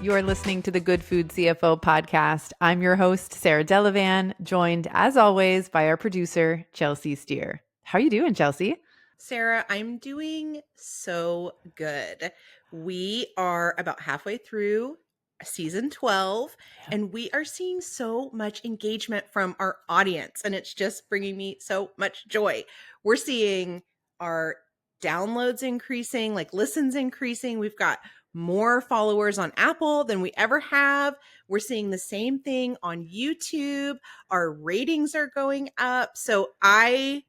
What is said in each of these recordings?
You're listening to the Good Food CFO podcast. I'm your host, Sarah Delavan, joined as always by our producer, Chelsea Steer. How are you doing, Chelsea? Sarah, I'm doing so good. We are about halfway through season 12, and we are seeing so much engagement from our audience, and it's just bringing me so much joy. We're seeing our downloads increasing, like listens increasing. We've got more followers on Apple than we ever have. We're seeing the same thing on YouTube. Our ratings are going up. So I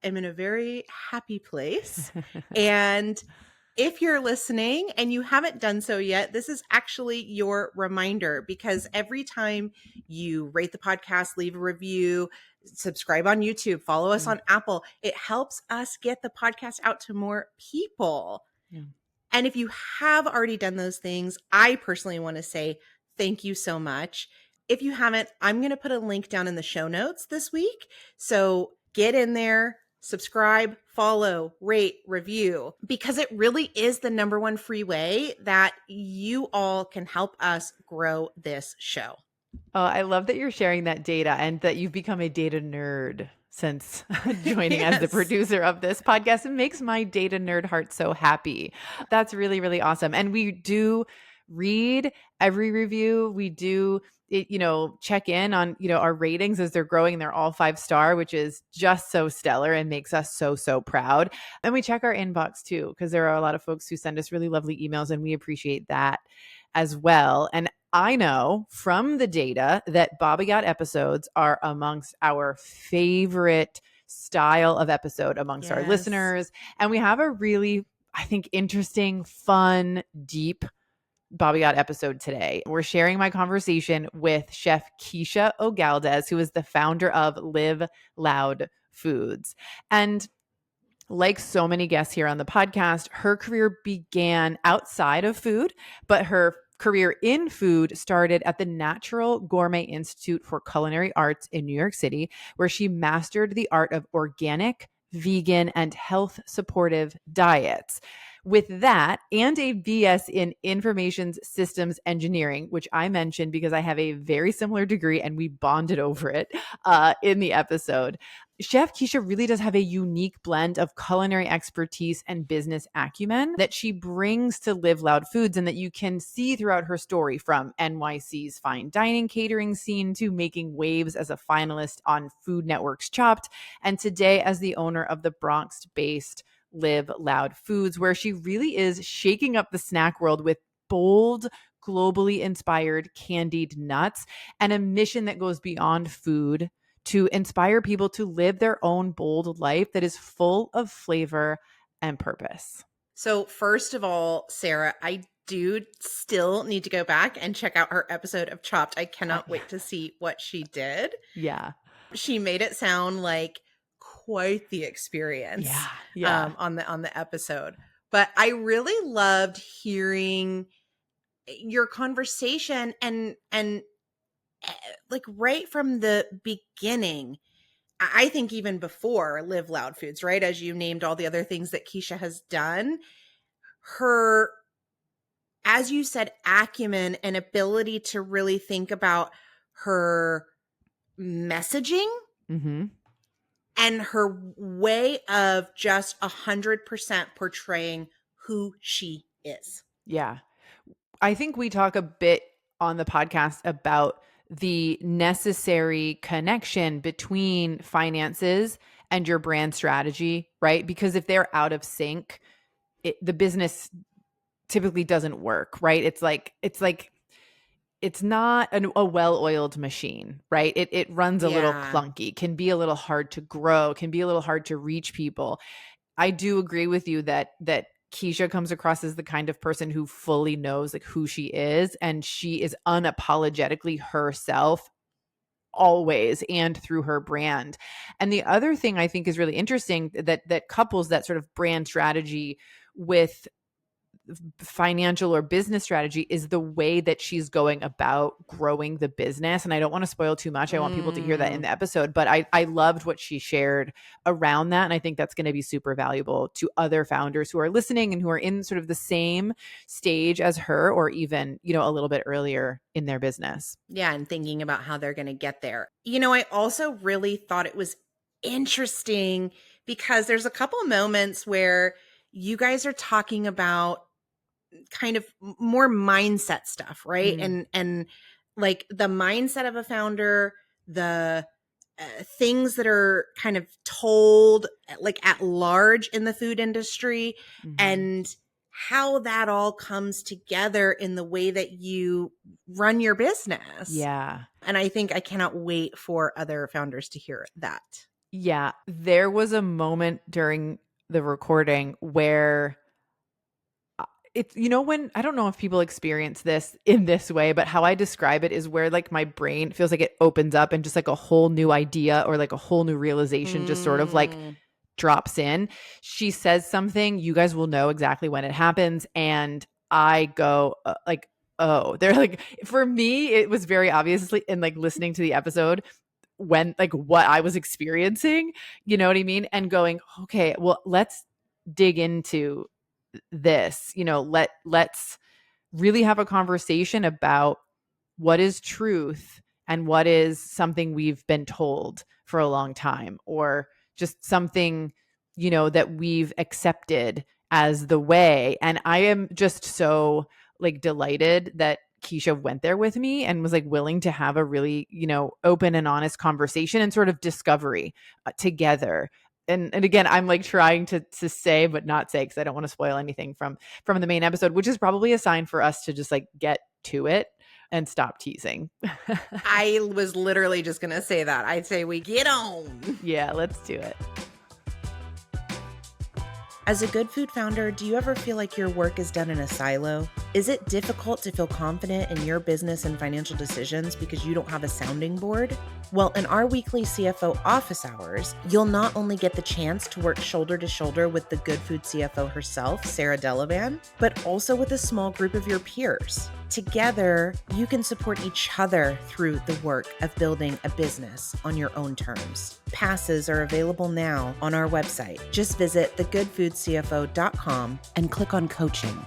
am in a very happy place. And if you're listening and you haven't done so yet, this is actually your reminder, because every time you rate the podcast, leave a review, subscribe on YouTube, follow us on Apple, it helps us get the podcast out to more people. Yeah. And if you have already done those things, I personally want to say thank you so much. If you haven't, I'm going to put a link down in the show notes this week. So get in there, subscribe, follow, rate, review, because it really is the number one free way that you all can help us grow this show. Oh, I love that you're sharing that data and that you've become a data nerd since joining as the Yes. producer of this podcast. It makes my data nerd heart so happy. That's really, really awesome. And we do read every review. We do check in on, our ratings as they're growing, and they're all 5-star, which is just so stellar and makes us so, so proud. And we check our inbox too, because there are a lot of folks who send us really lovely emails, and we appreciate that as well. And I know from the data that BABOYOT episodes are amongst our favorite style of episode amongst our Yes. listeners. And we have a really, I think, interesting, fun, deep BABOYOT episode today. We're sharing my conversation with Chef Keesha Ogaldez, who is the founder of Live Loud Foods. And like so many guests here on the podcast, her career began outside of food, but her career in food started at the Natural Gourmet Institute for Culinary Arts in New York City, where she mastered the art of organic, vegan, and health supportive diets. With that and a BS in information systems engineering, which I mentioned because I have a very similar degree and we bonded over it in the episode, Chef Keesha really does have a unique blend of culinary expertise and business acumen that she brings to Live Loud Foods, and that you can see throughout her story, from NYC's fine dining catering scene to making waves as a finalist on Food Network's Chopped, and today as the owner of the Bronx-based Live Loud Foods, where she really is shaking up the snack world with bold, globally inspired candied nuts and a mission that goes beyond food to inspire people to live their own bold life that is full of flavor and purpose. So first of all, Sarah, I do still need to go back and check out her episode of Chopped. I cannot wait to see what she did. Yeah. She made it sound like quite the experience on the episode. But I really loved hearing your conversation and like right from the beginning. I think even before Live Loud Foods, right? As you named all the other things that Keesha has done, her, as you said, acumen and ability to really think about her messaging and her way of just 100% portraying who she is. Yeah. I think we talk a bit on the podcast about the necessary connection between finances and your brand strategy, right? Because if they're out of sync, the business typically doesn't work, right? It's not a well-oiled machine, right? It runs a little clunky, can be a little hard to grow, can be a little hard to reach people. I do agree with you that Keesha comes across as the kind of person who fully knows like who she is, and she is unapologetically herself always and through her brand. And the other thing I think is really interesting that couples that sort of brand strategy with financial or business strategy is the way that she's going about growing the business. And I don't want to spoil too much. I want people to hear that in the episode, but I loved what she shared around that. And I think that's going to be super valuable to other founders who are listening and who are in sort of the same stage as her, or even, a little bit earlier in their business. Yeah, and thinking about how they're going to get there. I also really thought it was interesting because there's a couple moments where you guys are talking about kind of more mindset stuff, right? And like the mindset of a founder, the things that are kind of told like at large in the food industry, and how that all comes together in the way that you run your business. Yeah. And I think I cannot wait for other founders to hear that. Yeah. There was a moment during the recording where it's, when, I don't know if people experience this in this way, but how I describe it is where like my brain feels like it opens up and just like a whole new idea or like a whole new realization just sort of like drops in. She says something, you guys will know exactly when it happens. And I go like, oh, they're like, for me, it was very obviously in like listening to the episode when like what I was experiencing, you know what I mean? And going, okay, well, let's dig into this, let's really have a conversation about what is truth and what is something we've been told for a long time, or just something, that we've accepted as the way. And I am just so like delighted that Keesha went there with me and was like willing to have a really, open and honest conversation and sort of discovery together. And again, I'm like trying to say but not say, because I don't want to spoil anything from the main episode, which is probably a sign for us to just like get to it and stop teasing. I was literally just going to say that. I'd say we get on. Yeah, let's do it. As a good food founder, do you ever feel like your work is done in a silo? Is it difficult to feel confident in your business and financial decisions because you don't have a sounding board? Well, in our weekly CFO office hours, you'll not only get the chance to work shoulder to shoulder with the Good Food CFO herself, Sarah Delavan, but also with a small group of your peers. Together, you can support each other through the work of building a business on your own terms. Passes are available now on our website. Just visit thegoodfoodcfo.com and click on coaching.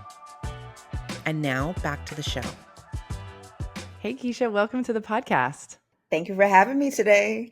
And now back to the show. Hey, Keesha, welcome to the podcast. Thank you for having me today.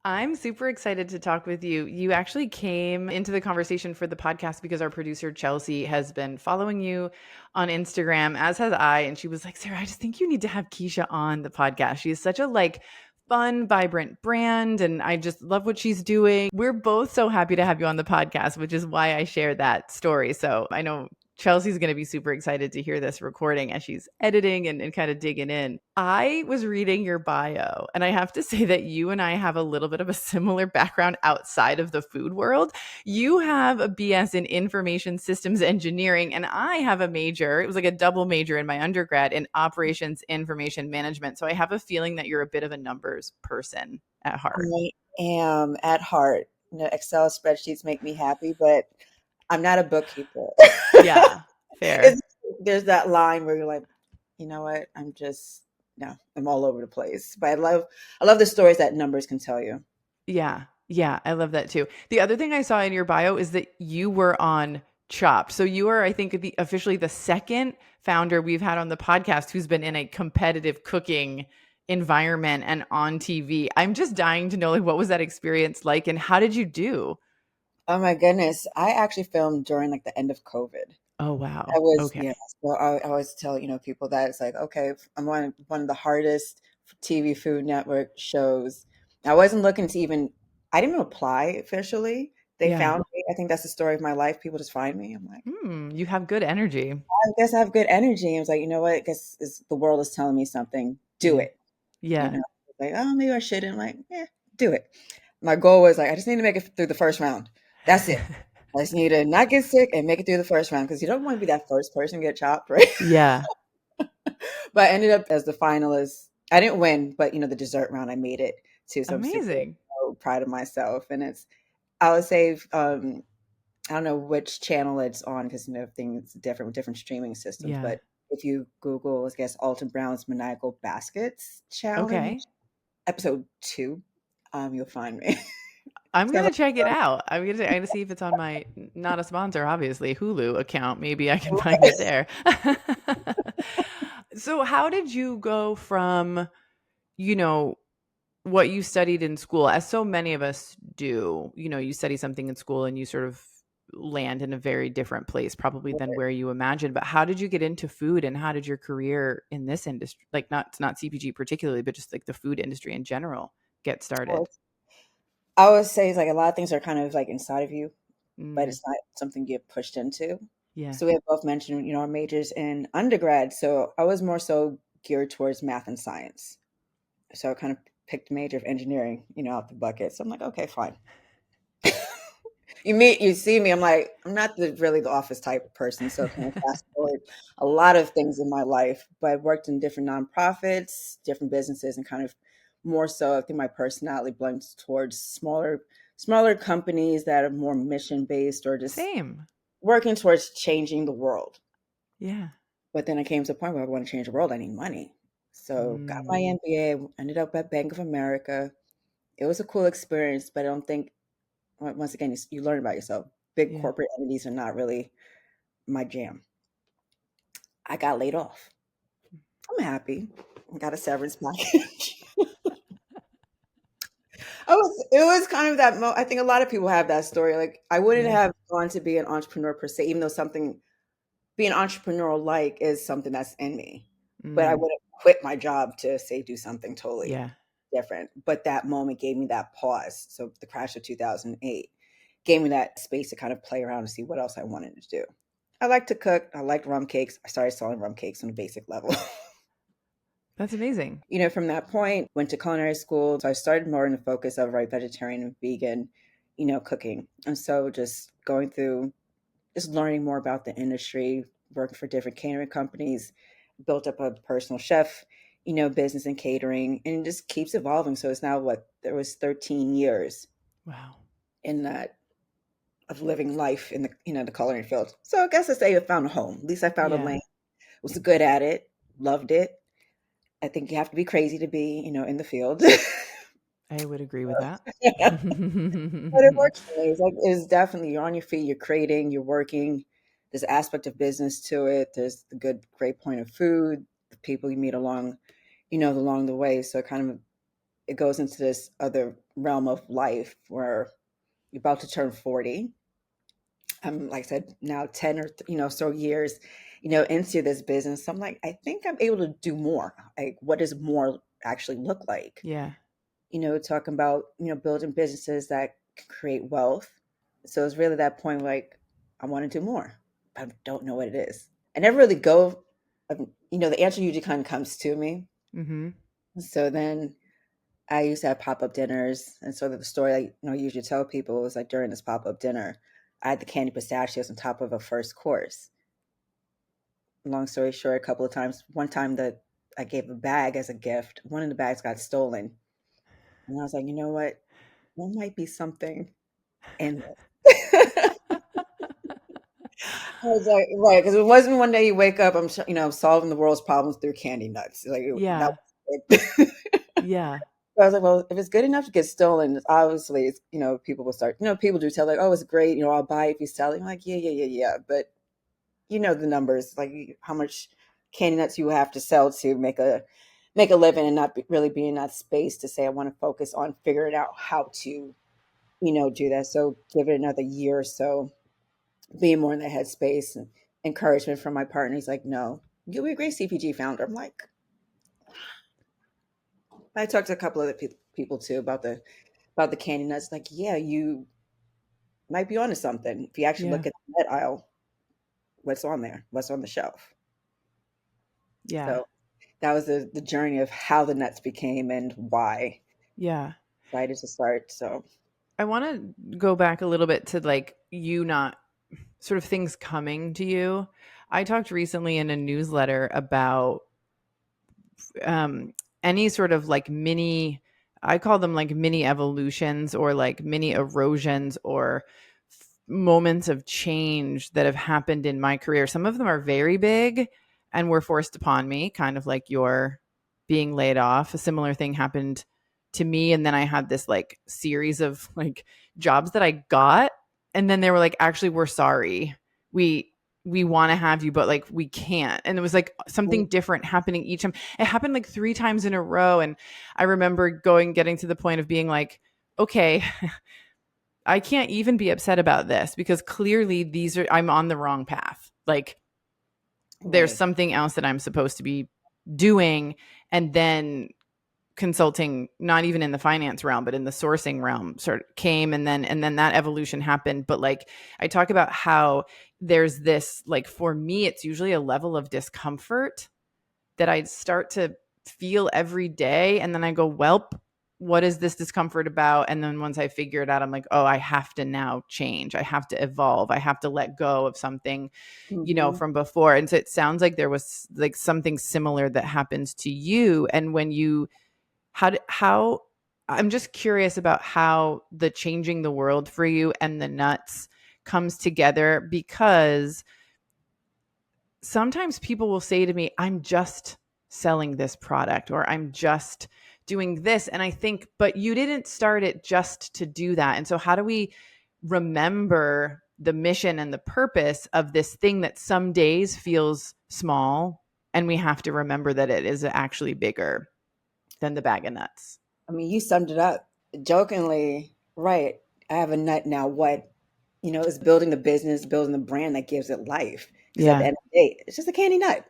I'm super excited to talk with you. You actually came into the conversation for the podcast because our producer, Chelsea, has been following you on Instagram, as has I. And she was like, Sarah, I just think you need to have Keesha on the podcast. She is such a like fun, vibrant brand. And I just love what she's doing. We're both so happy to have you on the podcast, which is why I shared that story. So I know Chelsea's going to be super excited to hear this recording as she's editing and kind of digging in. I was reading your bio, and I have to say that you and I have a little bit of a similar background outside of the food world. You have a BS in information systems engineering, and I have a major, it was like a double major in my undergrad, in operations information management. So I have a feeling that you're a bit of a numbers person at heart. I am at heart. Excel spreadsheets make me happy, but I'm not a bookkeeper. Yeah, fair. There's that line where you're like, you know what? I'm all over the place. But I love the stories that numbers can tell you. Yeah. Yeah. I love that too. The other thing I saw in your bio is that you were on Chopped. So you are, I think, officially the second founder we've had on the podcast who's been in a competitive cooking environment and on TV. I'm just dying to know, like, what was that experience like and how did you do? Oh my goodness. I actually filmed during like the end of COVID. Oh, wow. I was, Okay. yeah. So I always tell, people that it's like, okay, I'm on one of the hardest TV Food Network shows. I wasn't looking to I didn't even apply officially. They Yeah. found me. I think that's the story of my life. People just find me. I'm like, You have good energy. I guess I have good energy. I was like, you know what? I guess the world is telling me something. Do it. Yeah. Like, oh, maybe I shouldn't. I'm like, yeah, do it. My goal was like, I just need to make it through the first round. That's it. I just need to not get sick and make it through the first round, because you don't want to be that first person to get chopped, right? Yeah. But I ended up as the finalist. I didn't win, but the dessert round I made it to. So I'm Amazing. super proud of myself. And I would say I don't know which channel it's on because things different with different streaming systems. Yeah. But if you Google, I guess Alton Brown's Maniacal Baskets Challenge, Okay. episode 2, you'll find me. I'm Sounds gonna check it out. I'm gonna see if it's on my not a sponsor, obviously, Hulu account. Maybe I can find like it there. So how did you go from, you know, what you studied in school, as so many of us do, you study something in school and you sort of land in a very different place probably than where you imagined. But how did you get into food, and how did your career in this industry, like not CPG particularly, but just like the food industry in general, get started? well, I would say it's like a lot of things are kind of like inside of you, but Mm, it's not something you get pushed into. yeah. So we have both mentioned, our majors in undergrad. So I was more so geared towards math and science. So I kind of picked a major of engineering, out the bucket. So I'm like, okay, fine. You see me, I'm like, I'm not really the office type person. So kind of fast forward a lot of things in my life, but I worked in different nonprofits, different businesses, and kind of more so, I think my personality blends towards smaller companies that are more mission based or just Same. working towards changing the world. Yeah. But then I came to a point where I want to change the world. I need money. So got my Mm, MBA, ended up at Bank of America. It was a cool experience, but I don't think, once again, you learn about yourself. Big yeah. corporate entities are not really my jam. I got laid off. I'm happy. I got a severance package. It was kind of that I think a lot of people have that story. Like I wouldn't Yeah. have gone to be an entrepreneur per se, even though something being entrepreneurial like is something that's in me. But I Mm, wouldn't quit my job to say do something totally yeah. different. But that moment gave me that pause. So the crash of 2008 gave me that space to kind of play around and see what else I wanted to do. I like to cook. I liked rum cakes. I started selling rum cakes on a basic level. That's amazing. From that point, went to culinary school. So I started more in the focus of vegetarian and vegan, cooking. And so just going through, just learning more about the industry, working for different catering companies, built up a personal chef, business and catering, and it just keeps evolving. So it's now there was 13 years Wow. in that of living life in the culinary field. So I guess I say I found a home. At least I found a Yeah. lane. Was good at it, loved it. I think you have to be crazy to be, in the field. I would agree with that. But it works for me. It's definitely you're on your feet, you're creating, you're working. There's an aspect of business to it. There's the great point of food, the people you meet along the way. So it goes into this other realm of life where you're about to turn 40. I'm like I said, now 10 or so years, into this business. I'm like, I think I'm able to do more. Like, what does more actually look like? Yeah. Talking about, building businesses that can create wealth. So it's really that point like, I want to do more, but I don't know what it is. I never really go, the answer usually kind of comes to me. Mhm. So then I used to have pop up dinners. And so the story I usually tell people is like during this pop up dinner, I had the candy pistachios on top of a first course. Long story short, a couple of times, one time that I gave a bag as a gift, one of the bags got stolen. And I was like, you know what? There might be something in this. I was like, right, because it wasn't one day you wake up, solving the world's problems through candy nuts. Like that Yeah. was it. Yeah. So I was like, well, if it's good enough to get stolen, obviously, people will start. People do tell like, oh, it's great. I'll buy it if you sell it. I'm like, yeah, yeah, yeah, yeah. But the numbers, like how much candy nuts you have to sell to make a living, and not really be in that space to say I want to focus on figuring out how to, do that. So give it another year or so, being more in that headspace and encouragement from my partner. He's like, no, you'll be a great CPG founder. I'm like, I talked to a couple other people too about the candy nuts. Like, yeah, you might be onto something. If you actually Yeah. look at that aisle, what's on there? What's on the shelf? Yeah. So that was the journey of how the nuts became and why Yeah. I decided to start. So I want to go back a little bit to like you not sort of things coming to you. I talked recently in a newsletter about um, any sort of like mini, I call them like mini evolutions or like mini erosions or moments of change that have happened in my career. Some of them are very big and were forced upon me, kind of like your being laid off. A similar thing happened to me. And then I had this like series of like jobs that I got. And then they were like, actually, we're sorry. We want to have you, but like we can't. And it was like something different happening each time. It happened like 3 times in a row. And I remember getting to the point of being like, okay, I can't even be upset about this because clearly I'm on the wrong path. Like there's Right. something else that I'm supposed to be doing. And then consulting, not even in the finance realm, but in the sourcing realm sort of came. And then that evolution happened. But like, I talk about how there's this, like, for me, it's usually a level of discomfort that I'd start to feel every day. And then I go, welp, what is this discomfort about? And then once I figure it out, I'm like, oh, I have to now change. I have to evolve. I have to let go of something, from before. And so it sounds like there was like something similar that happens to you. And when you, how, I'm just curious about how the changing the world for you and the nuts comes together, because sometimes people will say to me, I'm just selling this product or I'm just doing this. And I think, but you didn't start it just to do that. And so, how do we remember the mission and the purpose of this thing that some days feels small? And we have to remember that it is actually bigger than the bag of nuts. I mean, you summed it up jokingly, right? I have a nut now. What, is building the business, building the brand that gives it life. Because at the Yeah. end of the day, it's just a candy nut.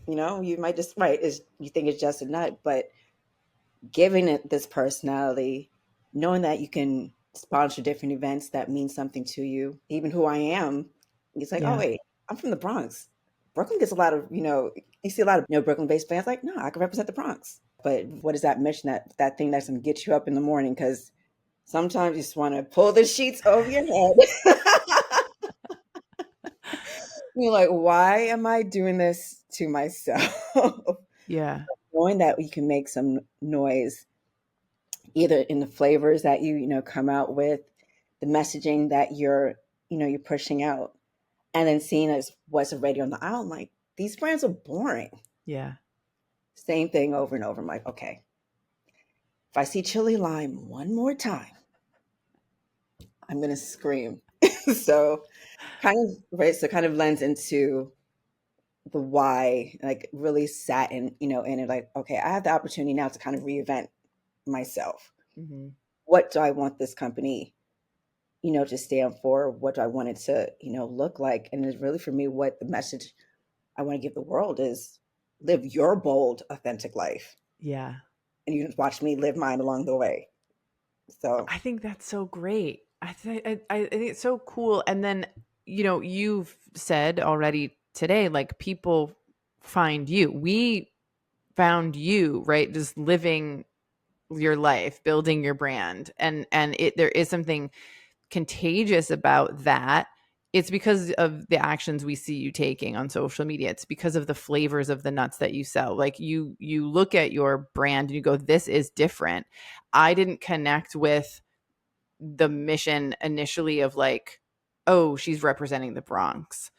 You might just, right, you think it's just a nut, but giving it this personality, knowing that you can sponsor different events that mean something to you, even who I am, it's like, oh, Yeah. wait, I'm from the Bronx. Brooklyn gets a lot of, you see a lot of, Brooklyn-based fans like, no, I can represent the Bronx. But what is that mission, that thing that's going to get you up in the morning? Because sometimes you just want to pull the sheets over your head. You're like, why am I doing this to myself? Yeah. Knowing that you can make some noise either in the flavors that you come out with, the messaging that you're pushing out, and then seeing as what's already on the aisle. I'm like, these brands are boring. Yeah. Same thing over and over. I'm like, okay, if I see chili lime one more time, I'm gonna scream. So kind of right, so kind of lends into the why, like really sat in it, like, okay, I have the opportunity now to kind of reinvent myself. Mm-hmm. What do I want this company to stand for? What do I want it to, look like? And it's really for me what the message I want to give the world is: live your bold, authentic life. Yeah. And you can watch me live mine along the way. So I think that's so great. I think it's so cool. And then, you've said already today, like people find you. We found you, right? Just living your life, building your brand. And there is something contagious about that. It's because of the actions we see you taking on social media. It's because of the flavors of the nuts that you sell. Like you look at your brand and you go, this is different. I didn't connect with the mission initially of like, oh, she's representing the Bronx,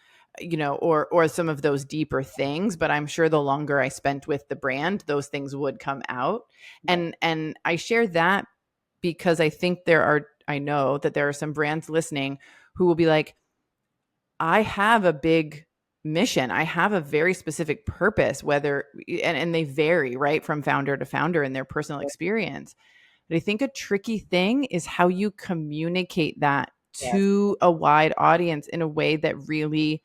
or some of those deeper things. But I'm sure the longer I spent with the brand, those things would come out. right. And I share that because I know that there are some brands listening who will be like, I have a big mission. I have a very specific purpose, and they vary, right, from founder to founder in their personal experience. But I think a tricky thing is how you communicate that Yes. to a wide audience in a way that really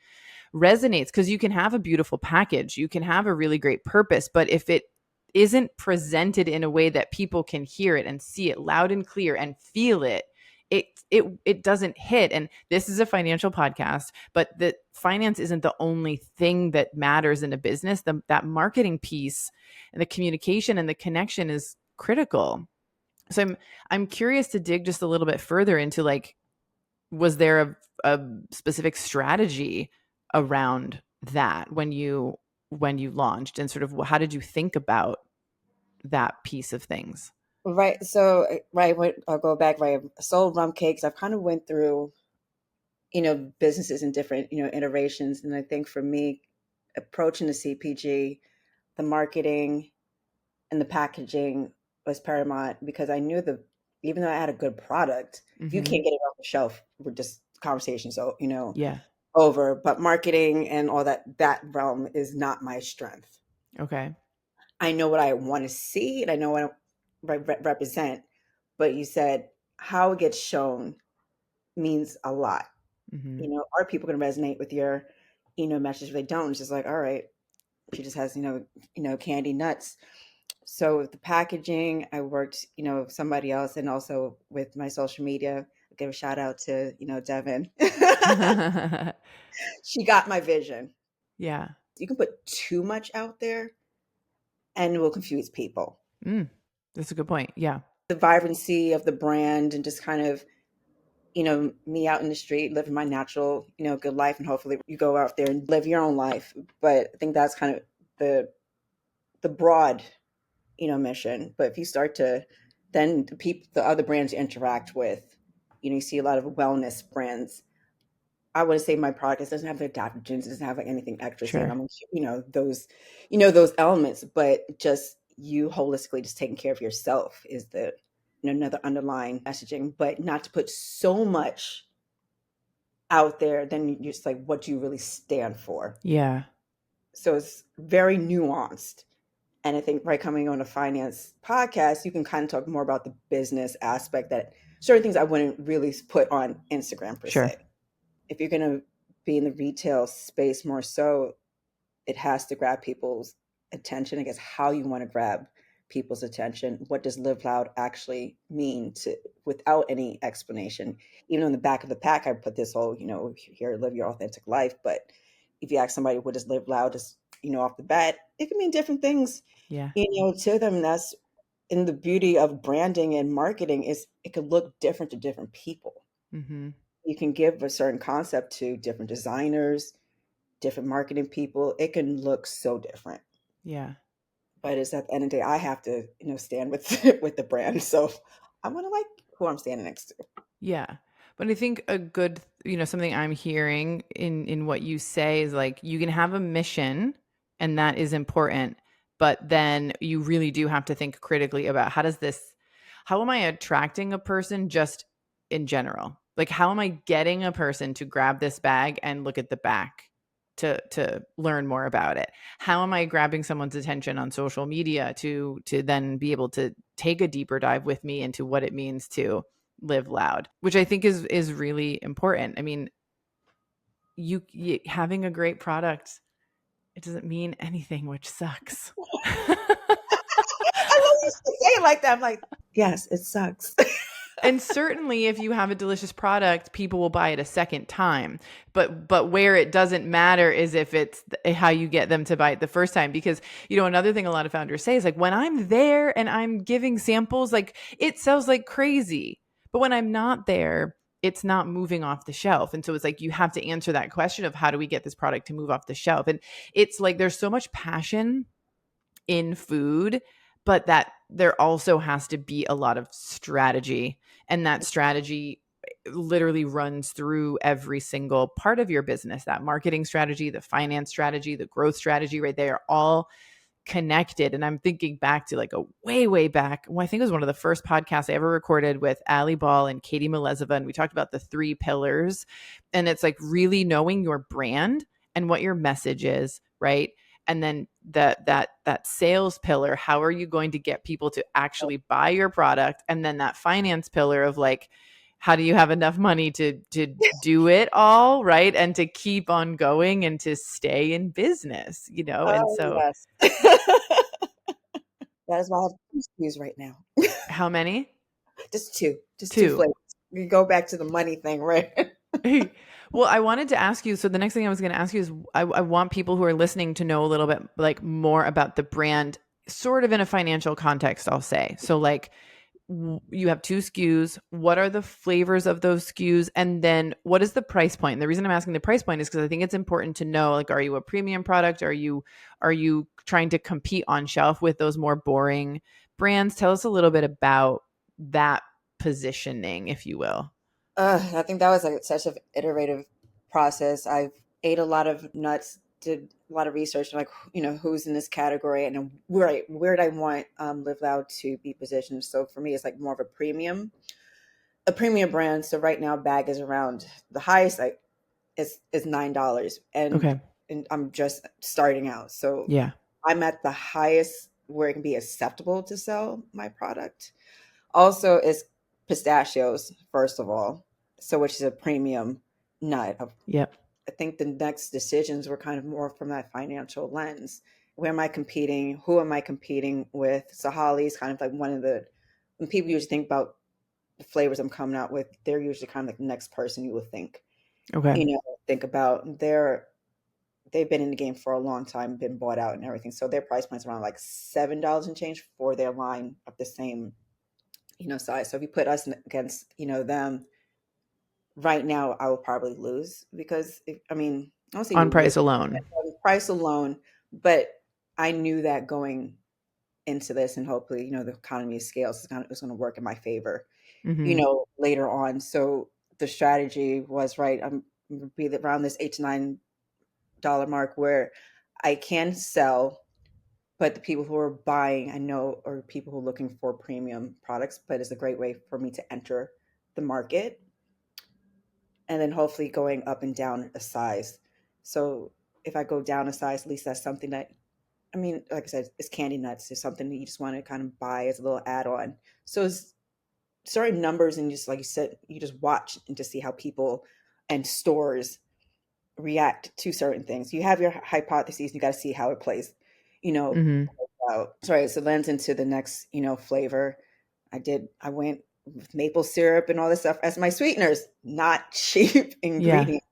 resonates. Because you can have a beautiful package, you can have a really great purpose, but if it isn't presented in a way that people can hear it and see it loud and clear and feel it, it doesn't hit. And this is a financial podcast, but the finance isn't the only thing that matters in a business. That marketing piece and the communication and the connection is critical. So I'm curious to dig just a little bit further into, like, was there a specific strategy around that when you launched, and sort of how did you think about that piece of things? Right. So right, I'll go back. Right, I sold rum cakes. I've kind of went through businesses in different, iterations. And I think for me, approaching the CPG, the marketing and the packaging was paramount because I knew even though I had a good product, if you Mm-hmm. can't get it off the shelf, we're just conversations, so, Yeah. over. But marketing and all that realm is not my strength. Okay. I know what I want to see and I know what I represent. But you said how it gets shown means a lot. Mm-hmm. Are people going to resonate with your, message? If they don't, it's just like, all right, she just has, candy nuts. So with the packaging, I worked, with somebody else and also with my social media. I'll give a shout out to, Devin. She got my vision. Yeah. You can put too much out there and it will confuse people. Mm. That's a good point. Yeah. The vibrancy of the brand and just kind of, me out in the street living my natural, good life, and hopefully you go out there and live your own life. But I think that's kind of the broad, mission. But if you start to then the other brands you interact with, you see a lot of wellness brands. I wouldn't say my product doesn't have the adaptogens, it doesn't have like anything extra saying, I Sure. mean, those elements, but just you holistically just taking care of yourself is the another underlying messaging, but not to put so much out there, then you're just like, what do you really stand for? Yeah. So it's very nuanced. And I think right coming on a finance podcast, you can kind of talk more about the business aspect that certain things I wouldn't really put on Instagram per Sure. se. If you're going to be in the retail space more so, it has to grab people's attention. I guess how you want to grab people's attention. What does live loud actually mean to without any explanation? Even on the back of the pack, I put this whole, here, live your authentic life. But if you ask somebody what does live loud, just off the bat, it can mean different things, Yeah. to them. That's in the beauty of branding and marketing is it could look different to different people. Mm-hmm. You can give a certain concept to different designers, different marketing people. It can look so different. Yeah. But it's at the end of the day, I have to, stand with with the brand. So I want to like who I'm standing next to. Yeah. But I think a good, something I'm hearing in what you say is like you can have a mission and that is important, but then you really do have to think critically about how am I attracting a person just in general? Like how am I getting a person to grab this bag and look at the back to learn more about it? How am I grabbing someone's attention on social media to then be able to take a deeper dive with me into what it means to live loud, which I think is really important. I mean, you having a great product, it doesn't mean anything, which sucks. I love you say it like that. I'm like, yes, it sucks. And certainly if you have a delicious product, people will buy it a second time. But where it doesn't matter is if it's how you get them to buy it the first time. Because, another thing a lot of founders say is like, when I'm there and I'm giving samples, like it sells like crazy. But when I'm not there, it's not moving off the shelf. And so it's like you have to answer that question of how do we get this product to move off the shelf? And it's like there's so much passion in food, but that there also has to be a lot of strategy. And that strategy literally runs through every single part of your business. That marketing strategy, the finance strategy, the growth strategy, right? They are all connected. And I'm thinking back to like a way back. Well, I think it was one of the first podcasts I ever recorded with Ali Ball and Katie Melezova. And we talked about the 3 pillars. And it's like really knowing your brand and what your message is, right? And then that sales pillar, how are you going to get people to actually buy your product? And then that finance pillar of like, how do you have enough money to do it all, right? And to keep on going and to stay in business, And Oh so yes. That is why I have two SKUs right now. how many? Just two 2. flavors. We go back to the money thing, right? Well, I wanted to ask you. So the next thing I was going to ask you is I want people who are listening to know a little bit like more about the brand, sort of in a financial context, I'll say. So like you have 2 SKUs. What are the flavors of those SKUs? And then what is the price point? And the reason I'm asking the price point is because I think it's important to know, like, are you a premium product? Are you trying to compete on shelf with those more boring brands? Tell us a little bit about that positioning, if you will. I think that was like such an iterative process. I've ate a lot of nuts, did a lot of research, like who's in this category, and then where did I want Live Loud to be positioned. So for me, it's like more of a premium brand. So right now, bag is around the highest like is $9, Okay. and I'm just starting out. So Yeah. I'm at the highest where it can be acceptable to sell my product. Also, it's pistachios, first of all, so which is a premium nut. Yep. I think the next decisions were kind of more from that financial lens. Where am I competing? Who am I competing with? Sahali is kind of like one of the, when people usually think about the flavors I'm coming out with, they're usually kind of like the next person you would think, Okay. think about. They've been in the game for a long time, been bought out and everything. So their price point's around like $7 and change for their line of the same size. So if you put us against, them right now, I will probably lose because I don't say On you lose price alone. on price alone, but I knew that going into this, and hopefully, the economy of scales is going to work in my favor, Mm-hmm. later on. So the strategy was right. I'm gonna be around this $8 to $9 mark where I can sell, but the people who are buying, I know, are people who are looking for premium products, but it's a great way for me to enter the market and then hopefully going up and down a size. So if I go down a size, at least that's something that, like I said, it's candy nuts. It's something that you just want to kind of buy as a little add on. So it's certain numbers, and just like you said, you just watch and just see how people and stores react to certain things. You have your hypotheses, you got to see how it plays, you know, Mm-hmm. out. Sorry, so lends into the next, flavor. I went with maple syrup and all this stuff as my sweeteners, not cheap Yeah. ingredient,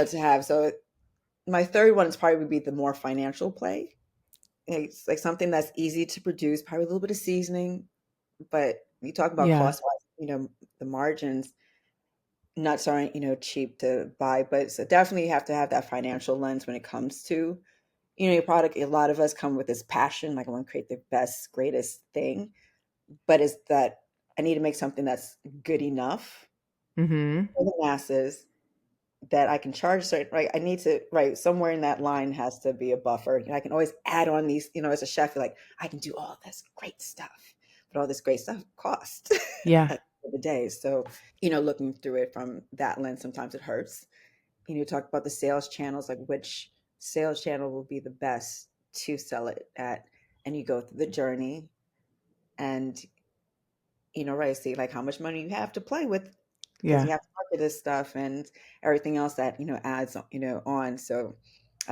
to have. So my third one is probably would be the more financial play. It's like something that's easy to produce, probably a little bit of seasoning, but you talk about Yeah. cost wise, the margins, nuts aren't, cheap to buy, but so definitely you have to have that financial lens when it comes to, your product. A lot of us come with this passion, like I want to create the best, greatest thing, but it's that I need to make something that's good enough Mm-hmm. for the masses that I can charge certain, right. I need to, right, somewhere in that line has to be a buffer. I can always add on these, as a chef, you're like, I can do all this great stuff, but all this great stuff costs Yeah. at the end of the day. So, looking through it from that lens, sometimes it hurts. Talk about the sales channels, like which sales channel will be the best to sell it at. And you go through the journey and, right, see like how much money you have to play with because you Yeah. have to market this stuff and everything else that, adds, on. So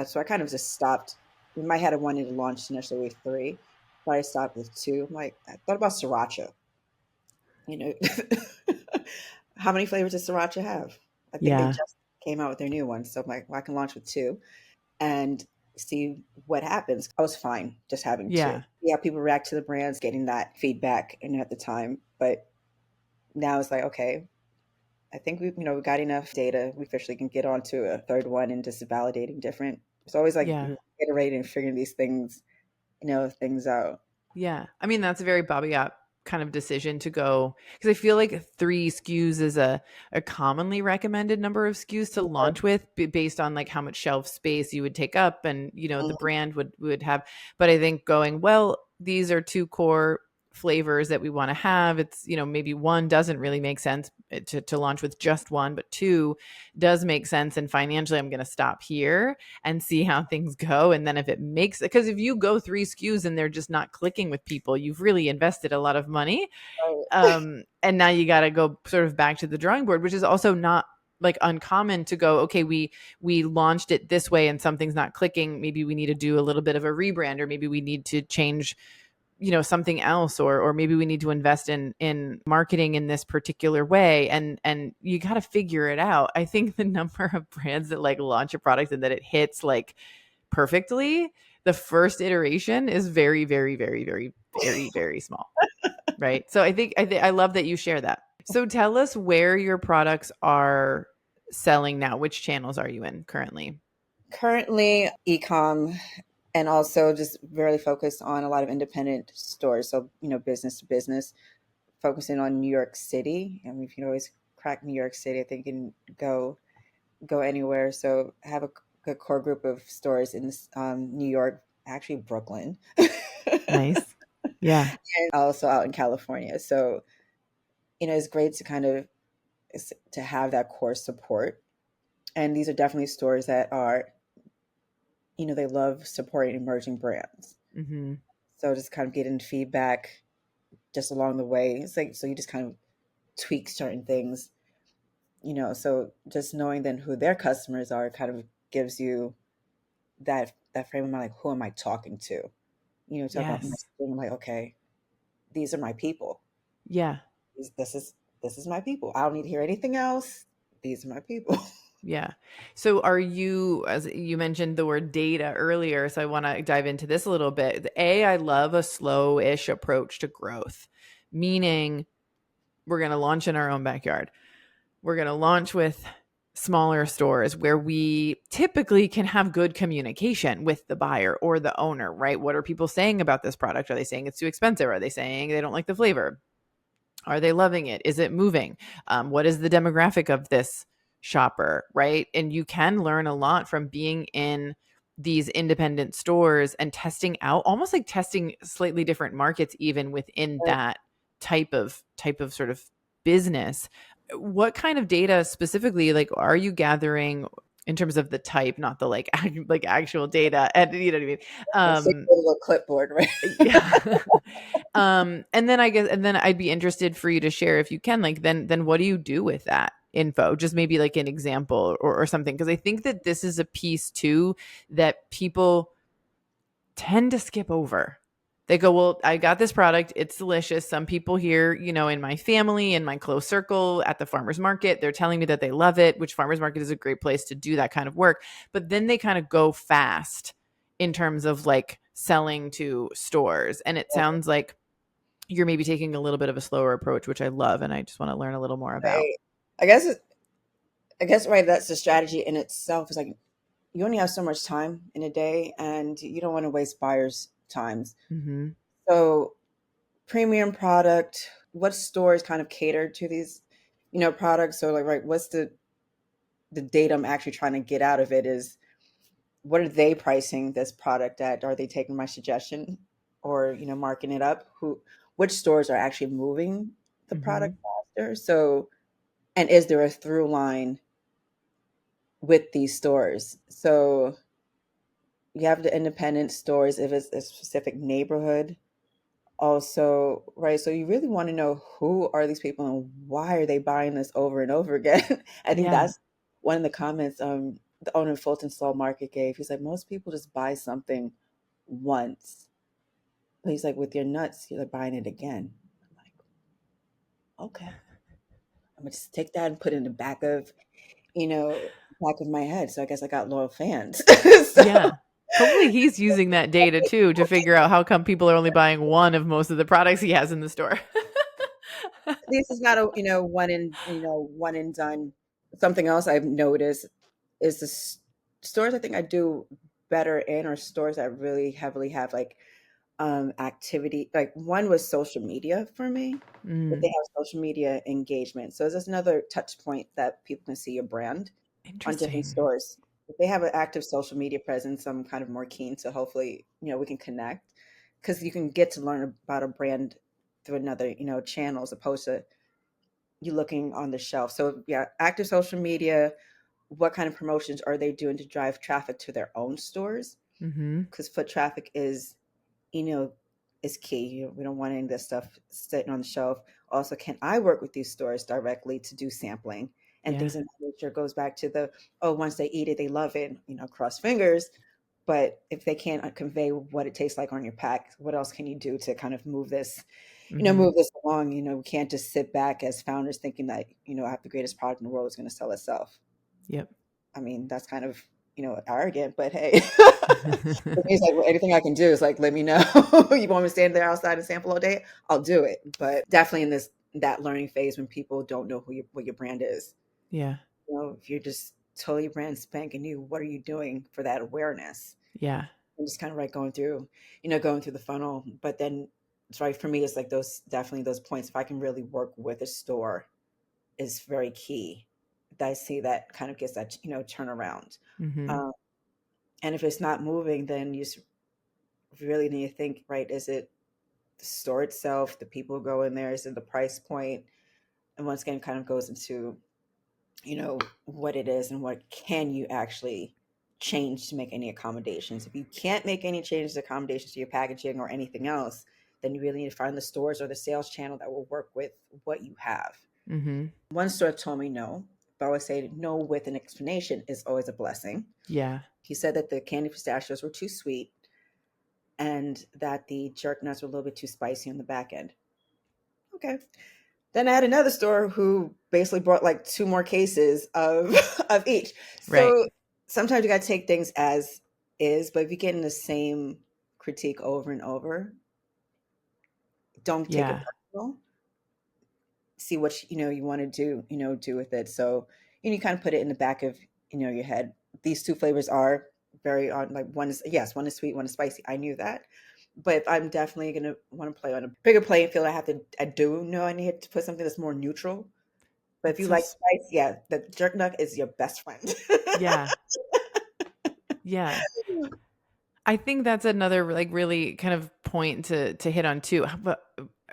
so I kind of just stopped. In my head, I wanted to launch initially with three, but I stopped with two. I'm like, I thought about sriracha, you know, how many flavors does sriracha have? I think they Yeah. just came out with their new one. So I'm like, well, I can launch with two and see what happens. I was fine just having two. Yeah. Yeah, people react to the brands, getting that feedback, and at the time, but now it's like, okay, I think we got enough data. We officially can get on to a third one and just validating different. It's always like Yeah. iterating and figuring these things, things out. Yeah. I mean, that's a very Baboyot kind of decision to go because I feel like 3 SKUs is a commonly recommended number of SKUs to launch with based on like how much shelf space you would take up and the Mhm. brand would have. But I think going, well, these are 2 core flavors that we want to have. It's, maybe one doesn't really make sense to launch with just one, but two does make sense. And financially, I'm going to stop here and see how things go. And then if it makes, because if you go 3 SKUs and they're just not clicking with people, you've really invested a lot of money. Right. And now you got to go sort of back to the drawing board, which is also not like uncommon to go, okay, we launched it this way and something's not clicking. Maybe we need to do a little bit of a rebrand, or maybe we need to change something else, or maybe we need to invest in marketing in this particular way, and you got to figure it out. I think the number of brands that like launch a product and that it hits like perfectly the first iteration is very very very very very very small, right? So I love that you share that. So tell us where your products are selling now. Which channels are you in currently? Currently, ecom, and also just really focused on a lot of independent stores. So, business to business, focusing on New York City. And we've always crack New York City. I think you can go anywhere. So I have a good core group of stores in New York, actually Brooklyn, Nice. Yeah. and also out in California. So it's great to kind of to have that core support. And these are definitely stores that are, they love supporting emerging brands. Mm-hmm. So just kind of getting feedback just along the way. It's like, so you just kind of tweak certain things, so just knowing then who their customers are kind of gives you that frame of mind, like, who am I talking to? Talk about my Yes. I'm like, okay, these are my people. Yeah. This is my people. I don't need to hear anything else. These are my people. Yeah. So are you, as you mentioned the word data earlier, so I want to dive into this a little bit. I love a slow-ish approach to growth, meaning we're going to launch in our own backyard. We're going to launch with smaller stores where we typically can have good communication with the buyer or the owner, right? What are people saying about this product? Are they saying it's too expensive? Are they saying they don't like the flavor? Are they loving it? Is it moving? What is the demographic of this shopper, right? And you can learn a lot from being in these independent stores and testing out, almost like testing slightly different markets even within that type of sort of business. What kind of data specifically like are you gathering in terms of the type, not the like like actual data, and you know what I mean? It's like a little clipboard, right? Yeah. And then I guess, and then I'd be interested for you to share if you can, like, then what do you do with that info? Just maybe like an example or something. Cause I think that this is a piece too that people tend to skip over. They go, well, I got this product. It's delicious. Some people here, in my family, in my close circle at the farmer's market, they're telling me that they love it, which farmer's market is a great place to do that kind of work. But then they kind of go fast in terms of like selling to stores. And it sounds like you're maybe taking a little bit of a slower approach, which I love. And I just want to learn a little more about. Right. I guess right. That's the strategy in itself. Is like you only have so much time in a day, and you don't want to waste buyers' times. Mm-hmm. So premium product, what stores kind of cater to these, products? So like, right, what's the data I'm actually trying to get out of it is what are they pricing this product at? Are they taking my suggestion or, marking it up? Which stores are actually moving the Mm-hmm. product faster? So, and is there a through line with these stores? So you have the independent stores if it's a specific neighborhood also, right? So you really want to know who are these people and why are they buying this over and over again? I think Yeah. that's one of the comments the owner of Fulton Slow Market gave. He's like, most people just buy something once. But he's like, with your nuts, you're buying it again. I'm like, okay. I'm gonna just take that and put it in the back of my head. So I guess I got loyal fans. So Yeah. Hopefully he's using that data too to figure out how come people are only buying one of most of the products he has in the store. this is not a one and done. Something else I've noticed is stores I think I do better in are stores that really heavily have like activity. Like one was social media for me. If they Mm, have social media engagement, so there's another touch point that people can see your brand on different interesting. stores. If they have an active social media presence, I'm kind of more keen to hopefully we can connect because you can get to learn about a brand through another channel as opposed to you looking on the shelf. So yeah, active social media. What kind of promotions are they doing to drive traffic to their own stores? Mm-hmm. Because foot traffic you know, is key. We don't want any of this stuff sitting on the shelf. Also, can I work with these stores directly to do sampling and Yeah. things in that nature? Goes back to once they eat it, they love it. Cross fingers. But if they can't convey what it tastes like on your pack, what else can you do to kind of move this, Mm-hmm. move this along? We can't just sit back as founders thinking that I have the greatest product in the world is going to sell itself. Yep. I mean, that's kind of arrogant, but hey. He's like, well, anything I can do is like, let me know. You want me to stand there outside and sample all day? I'll do it. But definitely in that learning phase when people don't know what your brand is. Yeah. If you're just totally brand spanking new, what are you doing for that awareness? Yeah. And just kind of like going through the funnel. But then it's right for me, it's like those definitely those points. If I can really work with a store is very key. I see that kind of gets that, turnaround. Mm-hmm. Um, and if it's not moving, then you really need to think, right? Is it the store itself, the people who go in there? Is it the price point? And once again, kind of goes into, what it is and what can you actually change to make any accommodations. If you can't make any changes, accommodations to your packaging or anything else, then you really need to find the stores or the sales channel that will work with what you have. Mm-hmm. One store told me no, but I always say no with an explanation is always a blessing. Yeah. He said that the candy pistachios were too sweet and that the jerk nuts were a little bit too spicy on the back end. Okay. Then I had another store who basically brought like two more cases of of each. Right. So sometimes you got to take things as is, but if you're getting the same critique over and over, don't take it Yeah. personal. See what you want to do, do with it. So you kind of put it in the back of your head. These two flavors are very on, like, one is, yes, one is sweet, one is spicy. I knew that. But if I'm definitely gonna want to play on a bigger playing field, I do know I need to put something that's more neutral. But if That's you so like spice, yeah, the jerk nut is your best friend. yeah. Yeah. I think that's another like really kind of point to hit on too. But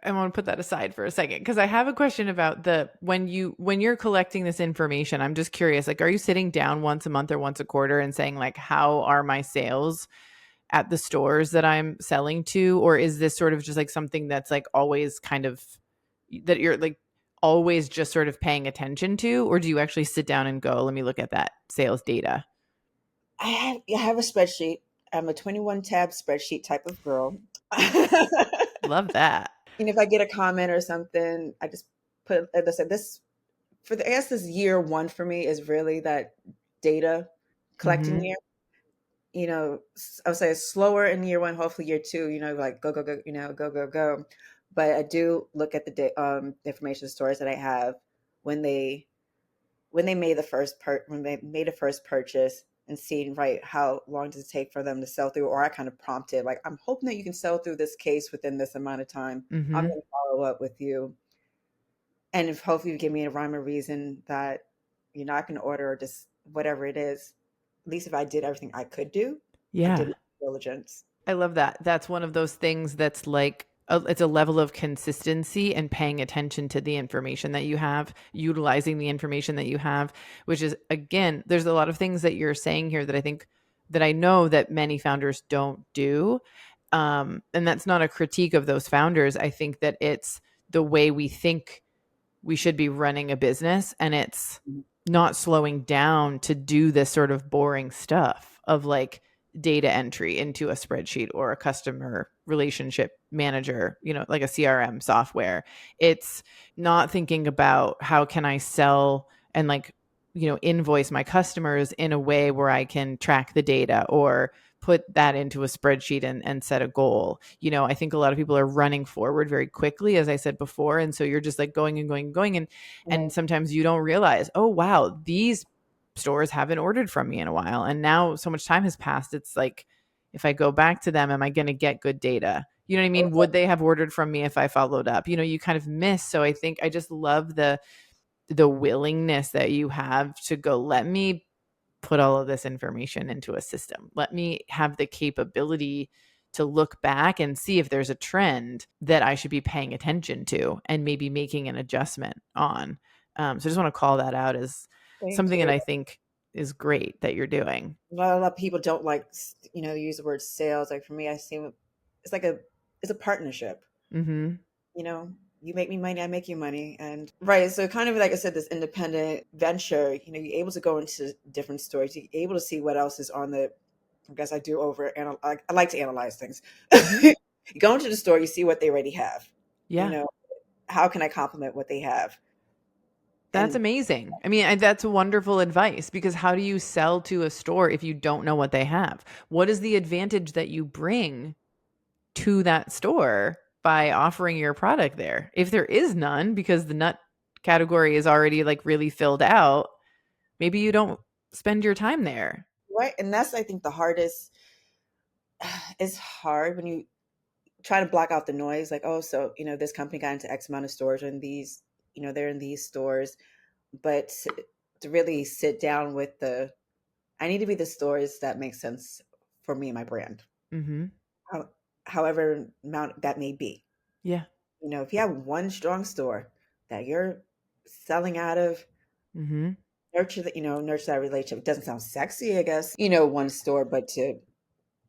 I want to put that aside for a second because I have a question about when you're collecting this information. I'm just curious, like, are you sitting down once a month or once a quarter and saying like, how are my sales at the stores that I'm selling to, or is this sort of just like something that's like always kind of that you're like always just sort of paying attention to, or do you actually sit down and go, let me look at that sales data? I have a spreadsheet. I'm a 21 tab spreadsheet type of girl. And Love that. if I get a comment or something, I just put, as I said, this for the I guess this year one for me is really that data collecting Mhm. year. I would say it's slower in year one, hopefully year two, like go, go, go, go, go, go. But I do look at the information stores that I have when they made when they made a first purchase and seeing, right, how long does it take for them to sell through, or I kind of prompted like, I'm hoping that you can sell through this case within this amount of time. I'm Mhm. going to follow up with you, and if hopefully you give me a rhyme or reason that you're not going to order or just whatever it is, at least if I did everything I could do, I did Yeah. my diligence. I love that. That's one of those things that's like it's a level of consistency and paying attention to the information that you have, utilizing the information that you have, which is again, there's a lot of things that you're saying here that I think that I know that many founders don't do. And that's not a critique of those founders. I think that it's the way we think we should be running a business, and it's not slowing down to do this sort of boring stuff of like data entry into a spreadsheet or a customer relationship manager, like a CRM software. It's not thinking about how can I sell and like, invoice my customers in a way where I can track the data or put that into a spreadsheet and set a goal. I think a lot of people are running forward very quickly, as I said before. And so you're just like going and going and going. And Right. sometimes you don't realize, oh, wow, these stores haven't ordered from me in a while. And now so much time has passed. It's like, if I go back to them, am I going to get good data? You know what I mean? Would they have ordered from me if I followed up? You kind of miss. So I think I just love the willingness that you have to go, let me put all of this information into a system. Let me have the capability to look back and see if there's a trend that I should be paying attention to and maybe making an adjustment on. So I just want to call that out as Thank something that you. I think is great that you're doing. Not a lot of people don't like, use the word sales. Like for me, I see it's like it's a partnership. Mm-hmm. You know, you make me money, I make you money. And right. So kind of like I said, this independent venture, you're able to go into different stores. You're able to see what else is on the, I guess I do I like to analyze things. Mm-hmm. You go into the store, you see what they already have. You Yeah. know, how can I complement what they have? That's And amazing. I mean, that's wonderful advice because how do you sell to a store if you don't know what they have? What is the advantage that you bring to that store by offering your product there? If there is none, because the nut category is already like really filled out, maybe you don't spend your time there. right. And that's, I think, the hardest. It's hard when you try to block out the noise, like, oh, so this company got into X amount of stores and these they're in these stores, but to really sit down with I need to be the stores that make sense for me and my brand, Mm-hmm. how, however amount that may be. Yeah. If you have one strong store that you're selling out of, Mm-hmm. nurture that relationship. It doesn't sound sexy, I guess, one store, but to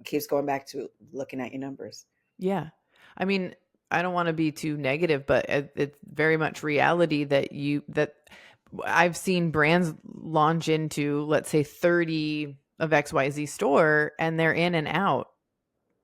keeps going back to looking at your numbers. Yeah. I mean, I don't want to be too negative, but it's very much reality that I've seen brands launch into, let's say, 30 of XYZ store, and they're in and out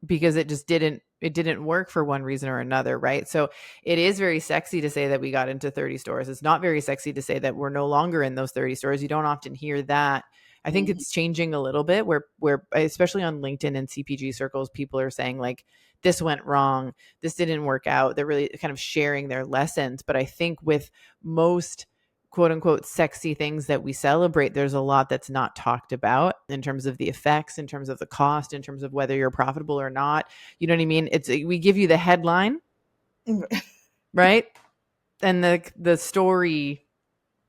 because it didn't work for one reason or another, right? So it is very sexy to say that we got into 30 stores. It's not very sexy to say that we're no longer in those 30 stores. You don't often hear that. I think Mhm. it's changing a little bit where especially on LinkedIn and CPG circles, people are saying like, this went wrong, this didn't work out. They're really kind of sharing their lessons. But I think with most quote unquote sexy things that we celebrate, there's a lot that's not talked about in terms of the effects, in terms of the cost, in terms of whether you're profitable or not. You know what I mean? We give you the headline, right? And the story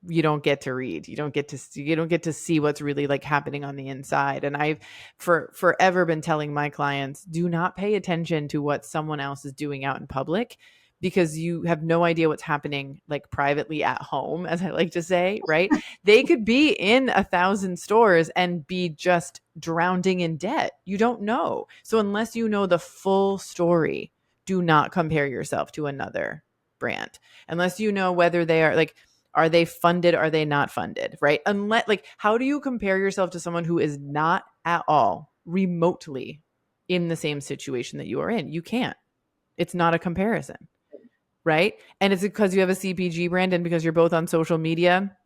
you don't get to read. You don't get to see what's really like happening on the inside. And I've forever been telling my clients, do not pay attention to what someone else is doing out in public, because you have no idea what's happening like privately at home, as I like to say, right? They could be in 1,000 stores and be just drowning in debt. You don't know. So unless you know the full story, do not compare yourself to another brand. Unless you know whether they are like, are they funded? Are they not funded? Right? Unless, like, how do you compare yourself to someone who is not at all remotely in the same situation that you are in? You can't. It's not a comparison. Right? And it's because you have a CPG brand and because you're both on social media,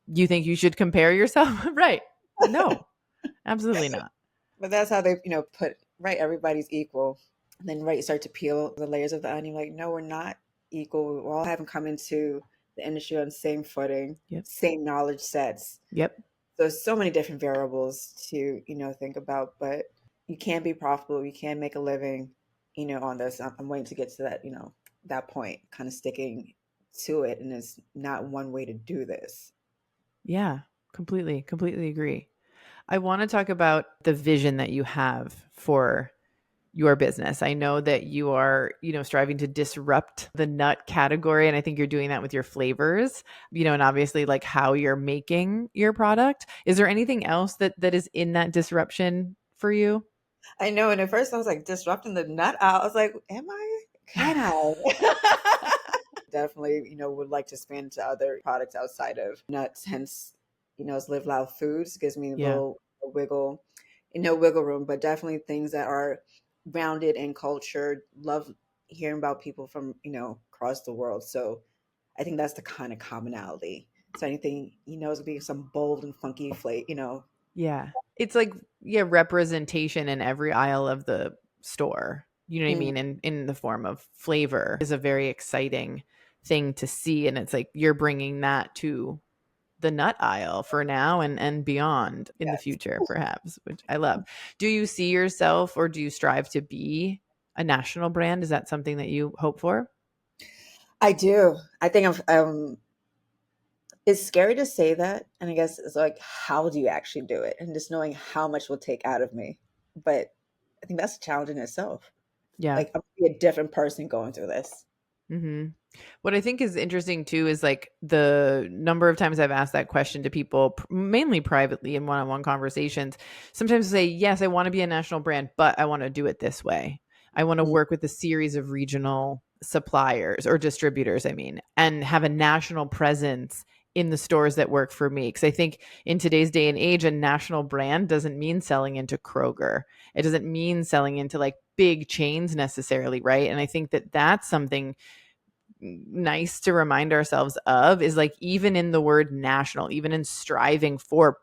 you think you should compare yourself? Right. No, absolutely not. But that's how they, put right. Everybody's equal. And then right, you start to peel the layers of the onion. Like, no, we're not equal. We all haven't come into the industry on the same footing, Yep. same knowledge sets. Yep. There's so many different variables to, think about. But you can be profitable. You can make a living, on this. I'm waiting to get to that, that point, kind of sticking to it. And it's not one way to do this. Yeah. Completely agree. I want to talk about the vision that you have for your business. I know that you are, striving to disrupt the nut category. And I think you're doing that with your flavors, and obviously like how you're making your product. Is there anything else that is in that disruption for you? I know. And at first I was like disrupting the nut out. I was like, am I? Can I? Definitely, would like to expand to other products outside of nuts. Hence, it's Live Loud Foods gives me a Yeah. little wiggle, wiggle room, but definitely things that are grounded in culture. Love hearing about people from, across the world. So I think that's the kind of commonality. So anything, it's gonna be some bold and funky flavor, Yeah. It's like, yeah, representation in every aisle of the store. You know what I Mm, mean? In the form of flavor is a very exciting thing to see. And it's like you're bringing that to the nut aisle for now and beyond in the yes, future, perhaps, which I love. Do you see yourself or do you strive to be a national brand? Is that something that you hope for? I do. I think it's scary to say that, and I guess it's like, how do you actually do it? And just knowing how much will take out of me. But I think that's a challenge in itself. Yeah. Like, I'm gonna be a different person going through this. hmm What I think is interesting too is like the number of times I've asked that question to people, mainly privately in one-on-one conversations. Sometimes they say, "Yes, I want to be a national brand, but I want to do it this way. I want to Mm, work with a series of regional suppliers or distributors, I mean, and have a national presence in the stores that work for me." Because I think in today's day and age, a national brand doesn't mean selling into Kroger. It doesn't mean selling into like big chains necessarily, right? And I think that that's something nice to remind ourselves of, is like even in the word national, even in striving for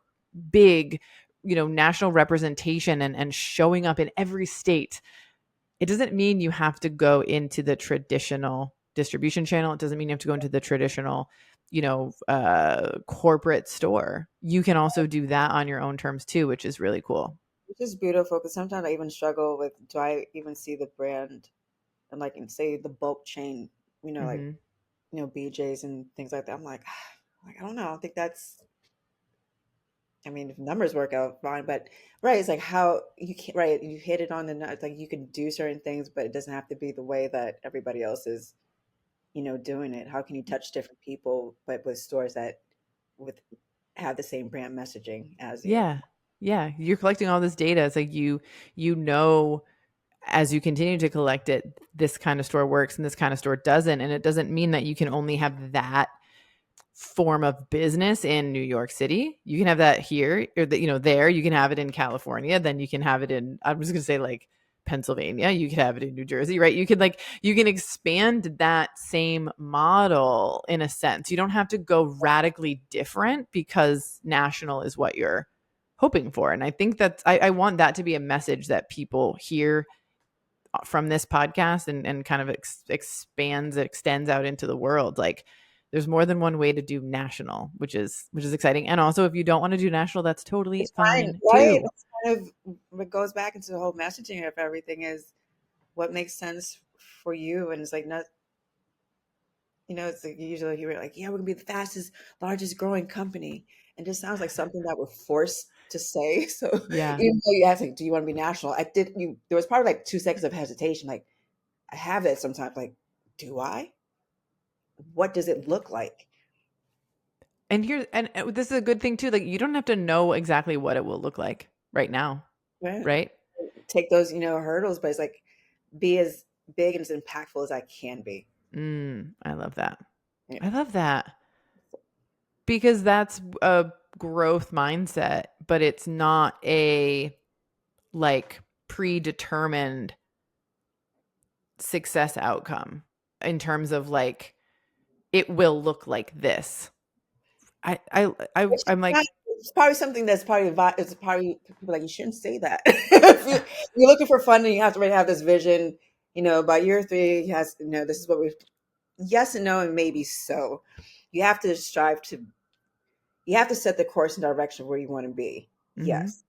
big, national representation and showing up in every state, it doesn't mean you have to go into the traditional distribution channel. It doesn't mean you have to go into the traditional, corporate store. You can also do that on your own terms too, which is really cool. which is beautiful because sometimes I even struggle with, do I even see the brand and like, and say the bulk chain, like hmm BJ's and things like that. I'm like I don't know. I think that's. I mean, if numbers work out fine, but right, it's like how you can't. Right, you hit it on the nut. It's like you can do certain things, but it doesn't have to be the way that everybody else is, doing it. How can you touch different people, but with stores that with have the same brand messaging as you? Yeah. Yeah. You're collecting all this data. It's like you know, as you continue to collect it, this kind of store works and this kind of store doesn't. And it doesn't mean that you can only have that form of business in New York City. You can have that here or there. You can have it in California. Then you can have it in, I'm just going to say like Pennsylvania. You could have it in New Jersey, right? You can expand that same model in a sense. You don't have to go radically different because national is what you're hoping for. And I think I want that to be a message that people hear from this podcast and kind of extends out into the world. Like there's more than one way to do national, which is exciting. And also if you don't want to do national, that's totally It's fine, fine right? too. That's kind of what goes back into the whole messaging of everything is what makes sense for you, and it's like not. It's like usually you hear like, yeah, we're gonna be the fastest, largest growing company, and just sounds like something that we're forced to say. So Yeah. even though you ask like, do you want to be national? I did. There was probably like 2 seconds of hesitation. Like I have it sometimes. Like, do I? What does it look like? And this is a good thing too. Like you don't have to know exactly what it will look like right now, Right. right? Take those hurdles, but it's like be as big and as impactful as I can be. I love that. Yeah. I love that because that's a growth mindset, but it's not a like predetermined success outcome in terms of like it will look like this. Which is I'm not, like it's probably something that's probably it's probably people like you shouldn't say that. If you're looking for fun and you have to already have this vision, by year three, yes, this is what we yes and no and maybe so. You have to strive to you have to set the course and direction where you want to be. mm-hmm, Yes.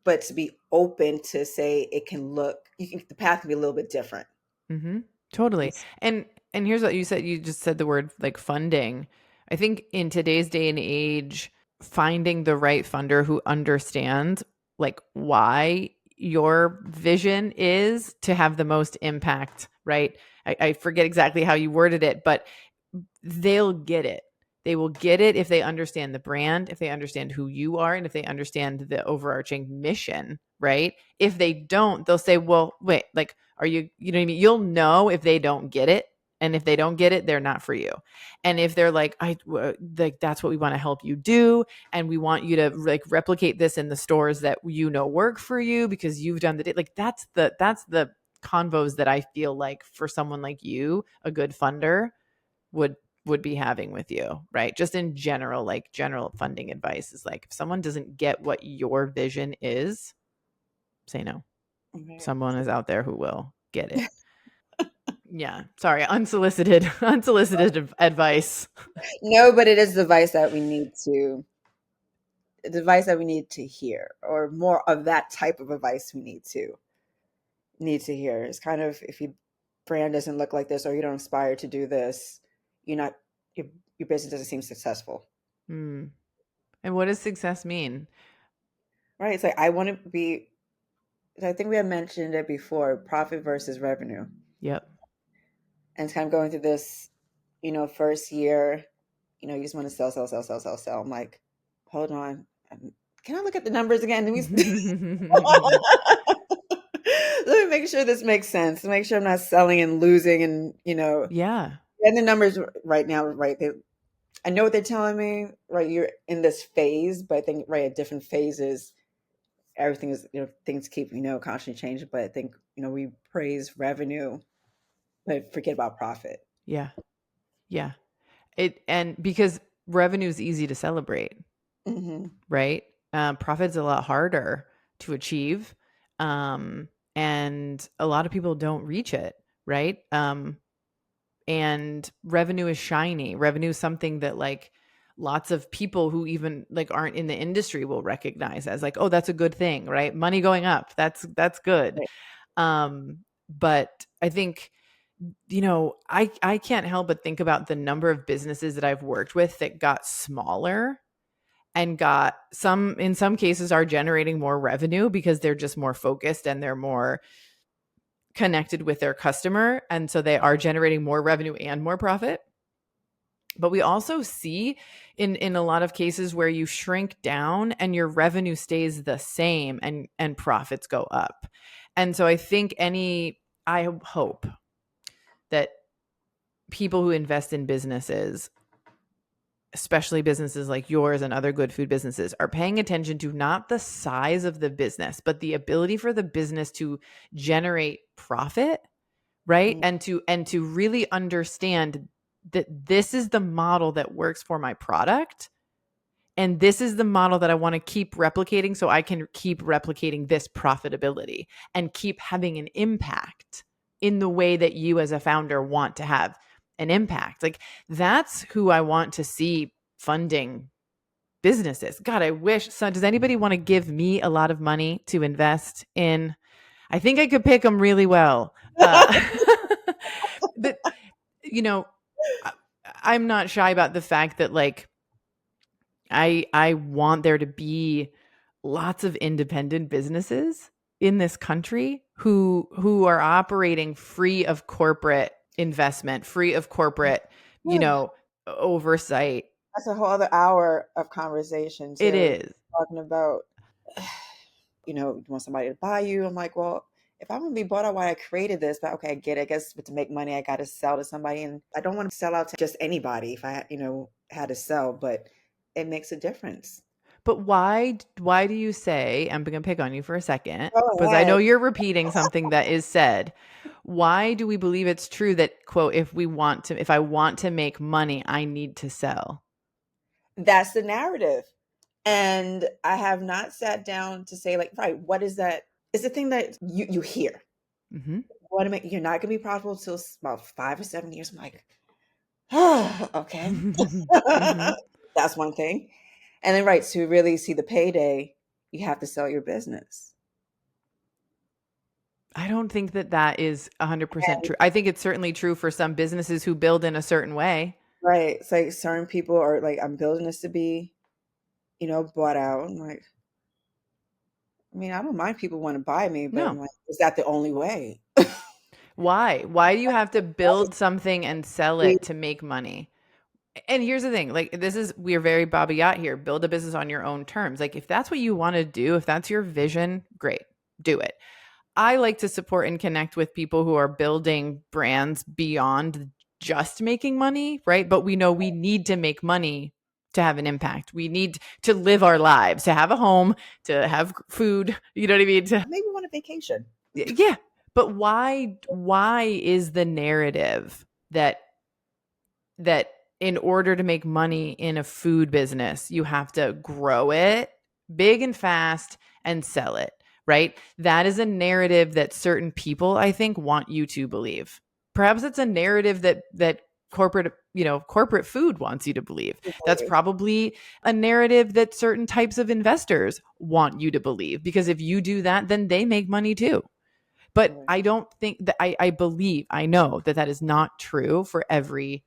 But to be open to say the path can be a little bit different. mm-hmm, totally. It's And here's what you said. You just said the word like funding. I think in today's day and age, finding the right funder who understands like why your vision is to have the most impact, right? I forget exactly how you worded it, but they'll get it. They will get it if they understand the brand, if they understand who you are, and if they understand the overarching mission, right? If they don't, they'll say, well, wait, like, are you know what I mean? You'll know if they don't get it. And if they don't get it, they're not for you. And if they're like, like that's what we want to help you do, and we want you to like replicate this in the stores that work for you because you've done like that's the convos that I feel like for someone like you, a good funder would be having with you, right? Just in general, like general funding advice is like if someone doesn't get what your vision is, say no. okay. Someone is out there who will get it. Yeah, sorry, unsolicited unsolicited advice. No, but it is the advice that we need to hear, or more of that type of advice we need to hear. It's kind of if your brand doesn't look like this or you don't aspire to do this, you're not your business doesn't seem successful. Hmm. And what does success mean? Right. It's like I want to be I think we had mentioned it before, profit versus revenue. Yep. And it's kind of going through this, first year, you just want to sell, sell, sell, sell, sell, sell. I'm like, hold on. Can I look at the numbers again? Let me make sure this makes sense. Make sure I'm not selling and losing and, Yeah. and the numbers right now, right? I know what they're telling me, right? You're in this phase, but I think, right, at different phases, everything is, things keep, constantly changing. But I think, we praise revenue, but forget about profit. Yeah. Yeah. And because revenue is easy to celebrate, Hmm. right? Profit's a lot harder to achieve. And a lot of people don't reach it, right? And revenue is shiny. Revenue is something that like lots of people who even like aren't in the industry will recognize as like, oh, that's a good thing, right? Money going up. That's good. Right. But I think I can't help but think about the number of businesses that I've worked with that got smaller and got in some cases are generating more revenue because they're just more focused and they're more connected with their customer. And so they are generating more revenue and more profit. But we also see in a lot of cases where you shrink down and your revenue stays the same and profits go up. And so I hope that people who invest in businesses, especially businesses like yours and other good food businesses, are paying attention to not the size of the business, but the ability for the business to generate profit, right? Mm. And to really understand that this is the model that works for my product. And this is the model that I want to keep replicating so I can keep replicating this profitability and keep having an impact in the way that you as a founder want to have an impact. Like that's who I want to see funding businesses. God, I wish. So does anybody want to give me a lot of money to invest in? I think I could pick them really well. But, you know, I'm not shy about the fact that like, I want there to be lots of independent businesses in this country who are operating free of corporate investment, free of corporate, oversight. That's a whole other hour of conversation It too. is. Talking about, you want somebody to buy you. I'm like, well, if I'm gonna be bought out, why I created this, but okay, I get it. I guess to make money, I got to sell to somebody, and I don't want to sell out to just anybody. If I, had to sell, but it makes a difference. But why do you say, I'm going to pick on you for a second, Go because I know ahead. you're repeating something that is said. Why do we believe it's true that, quote, if I want to make money, I need to sell? That's the narrative. And I have not sat down to say, like, right, what is that? It's the thing that you hear. Mm-hmm. You're not going to be profitable till about 5 or 7 years. I'm like, oh, okay. Mm-hmm. That's one thing. And then, right, to really see the payday, you have to sell your business. I don't think that is 100% And, true. I think it's certainly true for some businesses who build in a certain way. right, it's like certain people are like, I'm building this to be, bought out. I'm like, I mean, I don't mind people want to buy me, but I'm No. like, is that the only way? Why? Why do you have to build something and sell it to make money? And here's the thing, like we're very BABOYOT here. Build a business on your own terms. Like if that's what you want to do, if that's your vision, great, do it. I like to support and connect with people who are building brands beyond just making money, right? But we know we need to make money to have an impact. We need to live our lives, to have a home, to have food, you know what I mean? Maybe want a vacation. Yeah. But why is the narrative that in order to make money in a food business, you have to grow it big and fast and sell it, right? That is a narrative that certain people, I think, want you to believe. Perhaps it's a narrative that corporate food wants you to believe. That's probably a narrative that certain types of investors want you to believe, because if you do that, then they make money too. But Right. I don't think that I know that is not true for every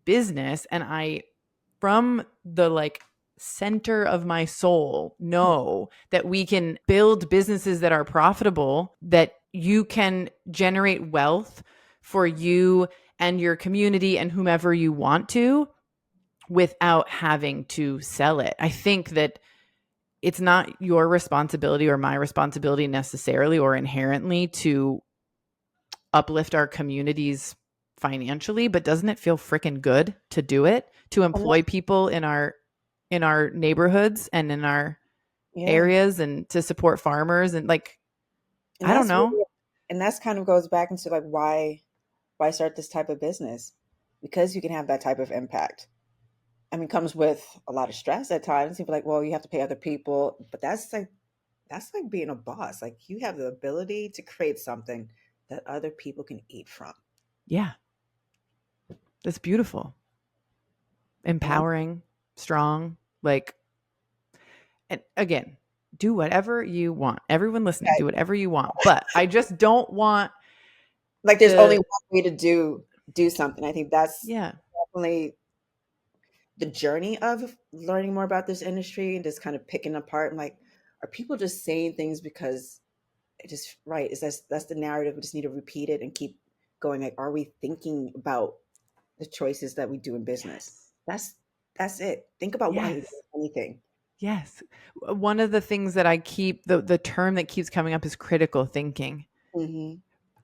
business. And I, from the like center of my soul, know that we can build businesses that are profitable, that you can generate wealth for you and your community and whomever you want to without having to sell it. I think that it's not your responsibility or my responsibility necessarily or inherently to uplift our communities financially, but doesn't it feel freaking good to do it, to And employ people in our neighborhoods and in our yeah, areas, and to support farmers and like, and I don't that's know. really, and that's kind of goes back into like why start this type of business, because you can have that type of impact. I mean, comes with a lot of stress at times. People are like, well, you have to pay other people, but that's like being a boss. Like you have the ability to create something that other people can eat from. Yeah, that's beautiful, And I'm empowering, strong, like, and again, do whatever you want. Everyone listening, do whatever you want. But I just don't want Like there's only the one way to do something. I think that's yeah. definitely the journey of learning more about this industry and just kind of picking apart. And like, are people just saying things because it just right? Is that's the narrative? We just need to repeat it and keep going. Like, are we thinking about the choices that we do in business? Yes. That's it. Think about why you do Yes. anything. Yes. One of the things that I keep the term that keeps coming up is critical thinking. Hmm.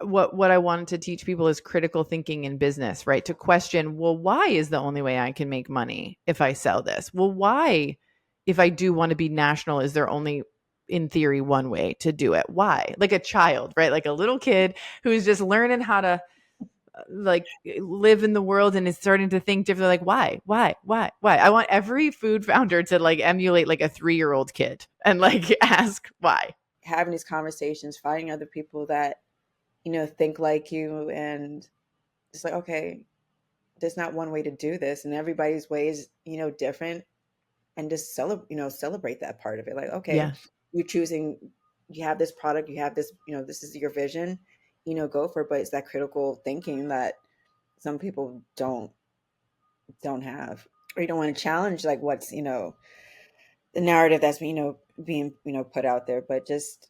What I wanted to teach people is critical thinking in business, right? To question, well, why is the only way I can make money if I sell this? Well, why, if I do want to be national, is there only in theory one way to do it? Why? Like a child, right? Like a little kid who's just learning how to like live in the world and is starting to think differently, like why I want every food founder to like emulate like a 3-year-old kid and like ask why. Having these conversations, finding other people that think like you, and it's like, okay, there's not one way to do this, and everybody's way is different, and just celebrate that part of it. Like, okay, Yeah. you're choosing, you have this product, you have this, this is your vision, go for it. But it's that critical thinking that some people don't have, or you don't want to challenge like what's the narrative that's being put out there, but just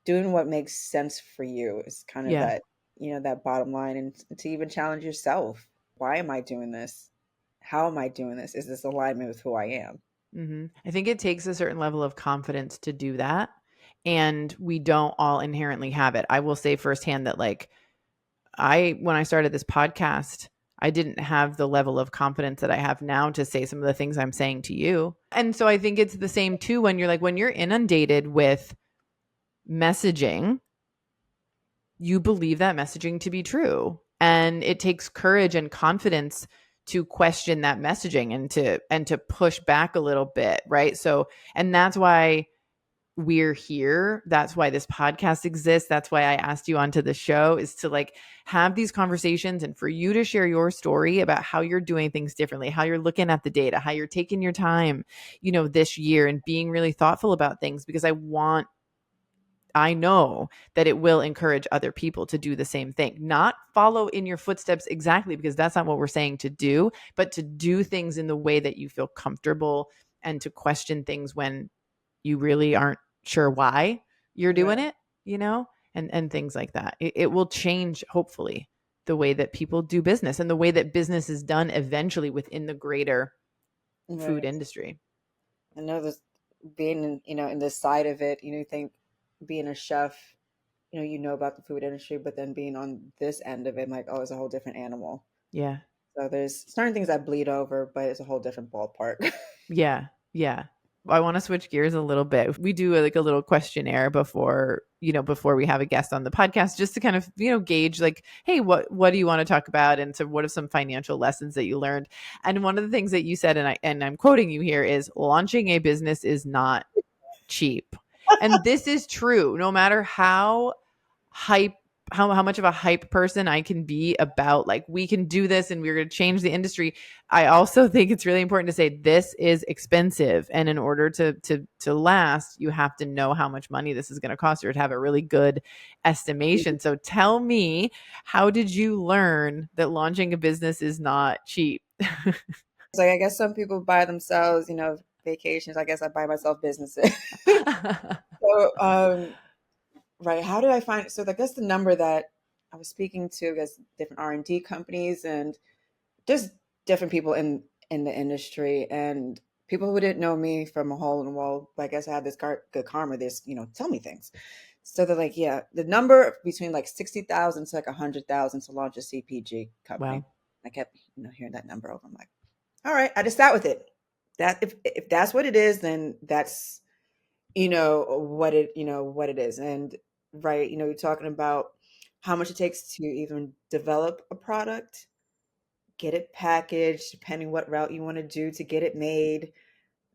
doing what makes sense for you is kind of Yeah. that that bottom line, and to even challenge yourself. Why am I doing this? How am I doing this? Is this alignment with who I am? I think it takes a certain level of confidence to do that, and we don't all inherently have it. I will say firsthand that like when I started this podcast, I didn't have the level of confidence that I have now to say some of the things I'm saying to you. And so I think it's the same too when you're like, when you're inundated with messaging, you believe that messaging to be true. And it takes courage and confidence to question that messaging and to push back a little bit, right? So, and that's why we're here. That's why this podcast exists. That's why I asked you onto the show, is to like have these conversations and for you to share your story about how you're doing things differently, how you're looking at the data, how you're taking your time, this year and being really thoughtful about things, because I know that it will encourage other people to do the same thing. Not follow in your footsteps exactly, because that's not what we're saying to do, but to do things in the way that you feel comfortable and to question things when you really aren't sure why you're doing Right. it, and things like that. It will change, hopefully, the way that people do business and the way that business is done eventually within the greater food Right. industry. I know this, being in, in this side of it, you think being a chef, about the food industry, but then being on this end of it, like, oh, it's a whole different animal. Yeah. So there's certain things that bleed over, but it's a whole different ballpark. Yeah. Yeah. I want to switch gears a little bit. We do like a little questionnaire before we have a guest on the podcast, just to kind of, gauge like, hey, what do you want to talk about? And so what are some financial lessons that you learned? And one of the things that you said, and I'm quoting you here, is launching a business is not cheap. And this is true, no matter how hype how much of a hype person I can be about like we can do this and we're going to change the industry. I also think it's really important to say this is expensive, and in order to last, you have to know how much money this is going to cost you, to have a really good estimation. So tell me, how did you learn that launching a business is not cheap? It's like, I guess some people buy themselves, vacations. I guess I buy myself businesses. So, right. How did I find it? So I guess the number that I was speaking to, I guess, different R&D companies and just different people in the industry, and people who didn't know me from a hole in the wall. But I guess I had this good karma. This, tell me things. So they're like, yeah, the number between like 60,000 to like 100,000 to launch a CPG company. Wow. I kept hearing that number over. I'm like, all right, I just sat with it. That if that's what it is, then that's what it is. And right, you're talking about how much it takes to even develop a product, get it packaged, depending what route you want to do to get it made,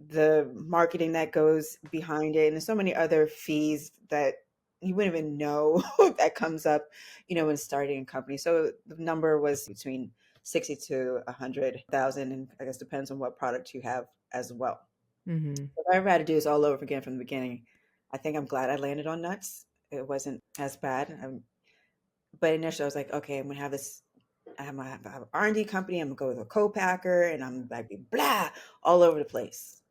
the marketing that goes behind it, and there's so many other fees that you wouldn't even know that comes up, when starting a company. So the number was between 60 to 100,000, and I guess depends on what product you have as well. Mm-hmm. If I ever had to do this all over again from the beginning, I think I'm glad I landed on nuts. It wasn't as bad. But initially I was like, okay, I'm gonna have this. I'm gonna have an R&D company. I'm gonna go with a co-packer, and I'm like blah all over the place.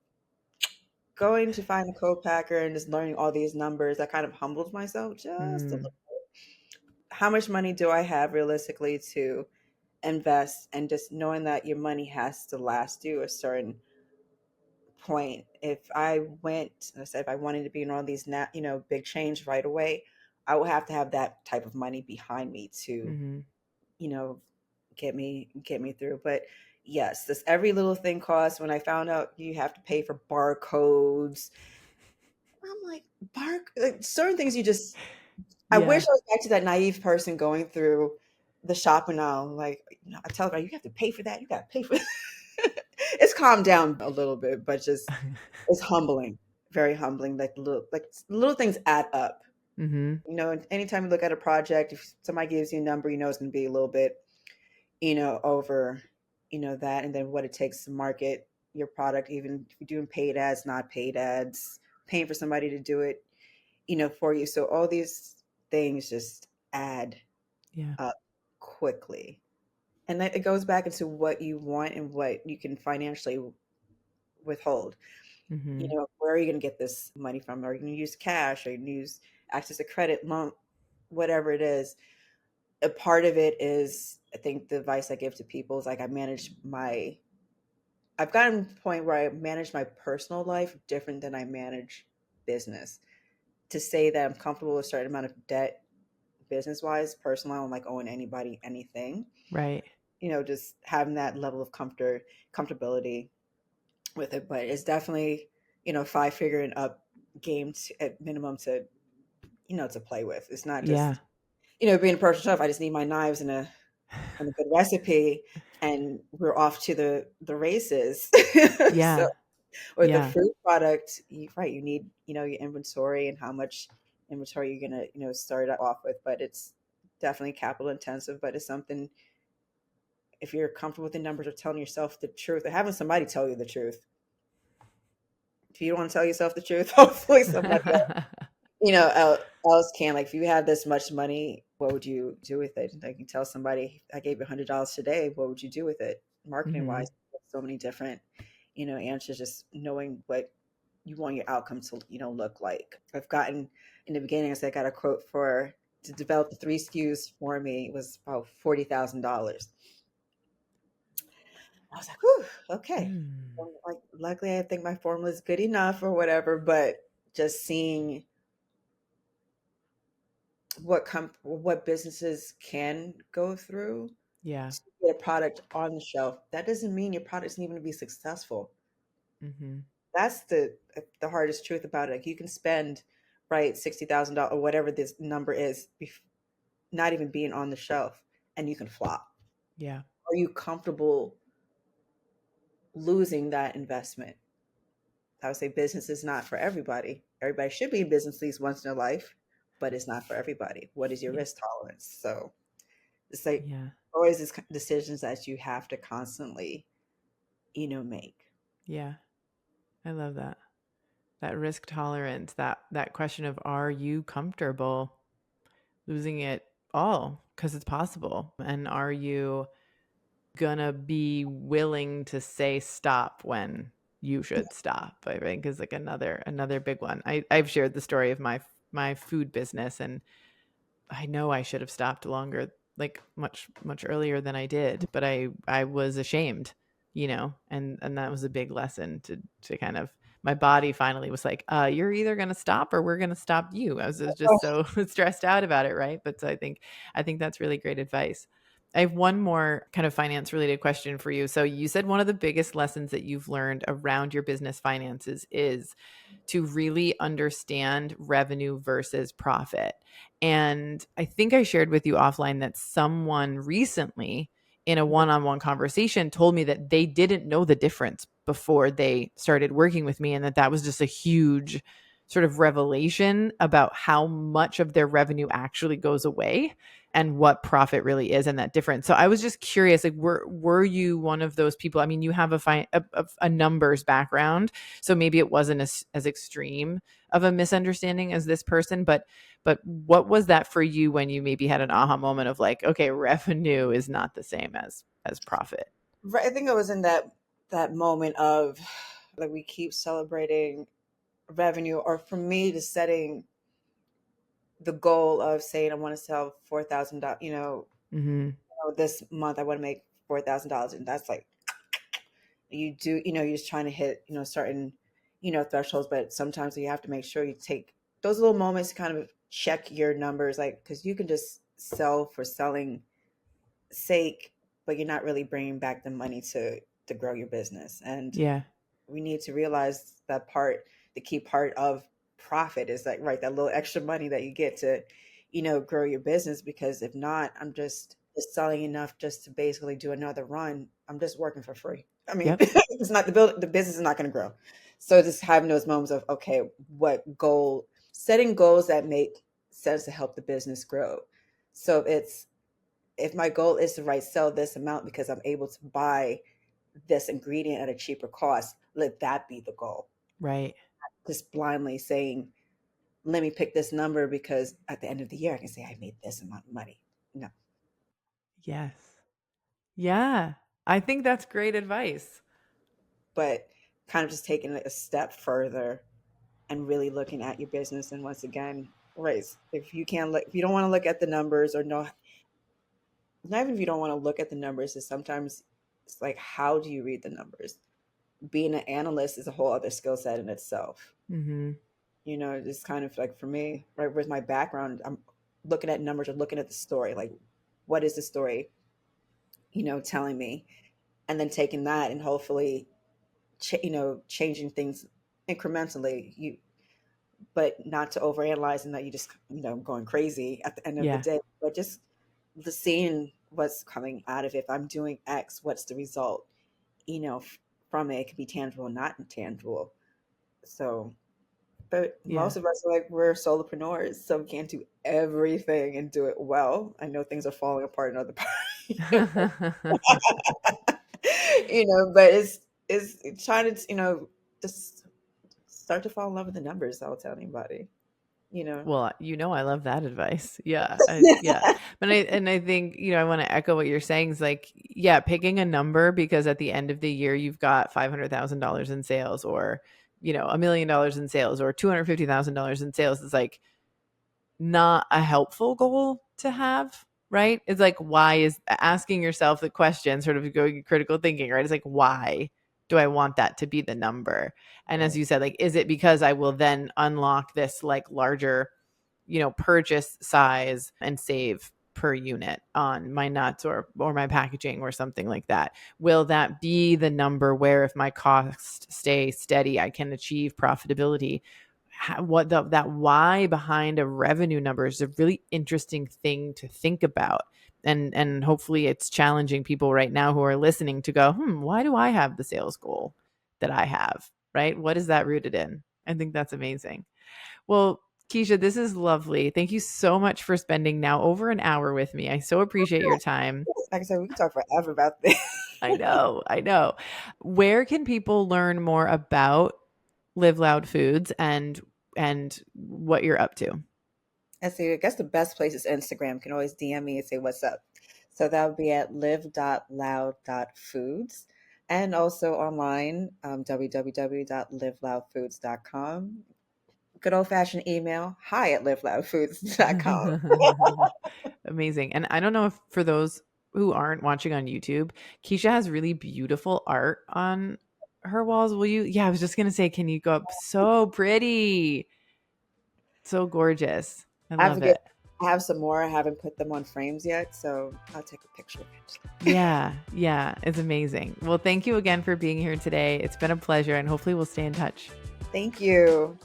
Going to find a co-packer and just learning all these numbers, that kind of humbled myself just a Mm, little. How much money do I have realistically to invest, and just knowing that your money has to last you a certain point. If I went, I said, if I wanted to be in all these, big change right away, I would have to have that type of money behind me to, mm-hmm. you know, get me through. But yes, this every little thing costs. When I found out you have to pay for barcodes, I'm like, like, certain things you just. I wish Yeah. I was back to that naive person going through the shopping aisle. Like, I tell her, you have to pay for that. You got to pay for. It's calmed down a little bit, but just it's humbling, very humbling. Like little things add up. Mm-hmm. And anytime you look at a project, if somebody gives you a number, it's going to be a little bit, over, that, and then what it takes to market your product, even if you're doing paid ads, not paid ads, paying for somebody to do it, for you. So all these things just add Yeah. up quickly. And that it goes back into what you want and what you can financially withhold. Mm-hmm. Where are you going to get this money from? Are you going to use cash? Are you going to use access to credit, loan, whatever it is? A part of it is, I think the advice I give to people is like, I've gotten to the point where I manage my personal life different than I manage business. To say that I'm comfortable with a certain amount of debt business wise, personally, I don't like owing anybody anything. Right. Just having that level of comfortability with it. But it's definitely, 5 figure and up game at minimum to play with. It's not Yeah. just, being a personal chef. I just need my knives and a good recipe, and we're off to the races. So Yeah. with the Yeah. food product, right, you need, your inventory and how much inventory you're gonna, start off with. But it's definitely capital intensive, but it's something, if you're comfortable with the numbers, or telling yourself the truth, or having somebody tell you the truth. If you don't want to tell yourself the truth, hopefully somebody else can. Like, if you have this much money, what would you do with it? Like, you tell somebody, I gave you $100 today, what would you do with it? Marketing Mm-hmm. wise, so many different, answers, just knowing what you want your outcome to, look like. I've gotten, in the beginning, I said, I got a quote to develop the 3 SKUs for me. It was about $40,000. I was like, whew, okay. Mm. Like, luckily, I think my formula is good enough or whatever, but just seeing what businesses can go through Yeah. to get a product on the shelf. That doesn't mean your product's even going to be successful. Mm-hmm. That's the hardest truth about it. Like, you can spend, right, $60,000 or whatever this number is, not even being on the shelf, and you can flop. Yeah. Are you comfortable losing that investment? I would say business is not for everybody. Everybody should be in business at least once in their life, but it's not for everybody. What is your Yeah. risk tolerance? So it's like Yeah. always these decisions that you have to constantly, make. Yeah. I love that. That risk tolerance, that question of, are you comfortable losing it all? Because it's possible. And are you gonna be willing to say stop when you should stop? I think is like another big one. I've shared the story of my food business, and I know I should have stopped longer, like much earlier than I did, but I was ashamed, and that was a big lesson to kind of, my body finally was like, you're either going to stop or we're going to stop you. I was just so stressed out about it, right? But so I think that's really great advice. I have one more kind of finance related question for you. So you said one of the biggest lessons that you've learned around your business finances is to really understand revenue versus profit. And I think I shared with you offline that someone recently in a one-on-one conversation told me that they didn't know the difference before they started working with me, and that was just a huge sort of revelation about how much of their revenue actually goes away and what profit really is and that difference. So I was just curious, like, were you one of those people? I mean, you have a numbers background, so maybe it wasn't as extreme of a misunderstanding as this person, but what was that for you when you maybe had an aha moment of like, okay, revenue is not the same as profit? Right. I think I was in that moment of like we keep celebrating revenue, or for me, just setting the goal of saying I want to sell $4,000. Mm-hmm. This month I want to make $4,000, and that's like you do. You're just trying to hit certain thresholds, but sometimes you have to make sure you take those little moments to kind of check your numbers, like because you can just sell for selling sake, but you're not really bringing back the money to grow your business. And Yeah. we need to realize that the key part of profit is like, right, that little extra money that you get to, grow your business. Because if not, I'm just selling enough just to basically do another run. I'm just working for free. I mean, Yep. it's not the business is not going to grow. So just having those moments of, okay, setting goals that make sense to help the business grow. So if my goal is to sell this amount because I'm able to buy this ingredient at a cheaper cost, let that be the goal. Right. Just blindly saying, let me pick this number because at the end of the year I can say I made this amount of money. No. Yes. Yeah. I think that's great advice. But kind of just taking it a step further and really looking at your business. And once again, right, if you don't want to look at the numbers, or no, not even if you don't want to look at the numbers, is sometimes it's like, how do you read the numbers? Being an analyst is a whole other skill set in itself. Mm-hmm. It's kind of like, for me, right, with my background, I'm looking at numbers or looking at the story. Like, what is the story, telling me? And then taking that and hopefully, changing things incrementally, but not to overanalyze and that you just, going crazy at the end of the Yeah. day, but just seeing what's coming out of it. If I'm doing X, what's the result, from it? It could be tangible, not intangible. So, but Yeah. most of us are like, we're solopreneurs, so we can't do everything and do it well. I know things are falling apart in other parts, but it's trying to, just start to fall in love with the numbers. I'll tell anybody, you know. Well, I love that advice. Yeah. Yeah. But I think, I want to echo what you're saying is like, yeah, picking a number because at the end of the year, you've got $500,000 in sales or, $1 million in sales or $250,000 in sales is like not a helpful goal to have, right? It's like, why is asking yourself the question, sort of going critical thinking, right? It's like, why do I want that to be the number? And as Right. you said, like, is it because I will then unlock this like larger, purchase size and save per unit on my nuts or my packaging or something like that? Will that be the number where if my costs stay steady, I can achieve profitability? That why behind a revenue number is a really interesting thing to think about. And hopefully it's challenging people right now who are listening to go, why do I have the sales goal that I have? Right? What is that rooted in? I think that's amazing. Well, Keesha, this is lovely. Thank you so much for spending now over an hour with me. I so appreciate your time. Like I said, we can talk forever about this. I know. I know. Where can people learn more about Live Loud Foods and what you're up to? I guess the best place is Instagram. You can always DM me and say what's up. So that would be at live.loud.foods, and also online, www.liveloudfoods.com. Good old fashioned email, hi@liveloudfoods.com. Amazing. And I don't know if for those who aren't watching on YouTube, Keesha has really beautiful art on her walls. Will you? Yeah, I was just going to say, can you go up? So pretty. So gorgeous. I I have to love get, it. I have some more. I haven't put them on frames yet, so I'll take a picture eventually. Yeah. Yeah. It's amazing. Well, thank you again for being here today. It's been a pleasure and hopefully we'll stay in touch. Thank you.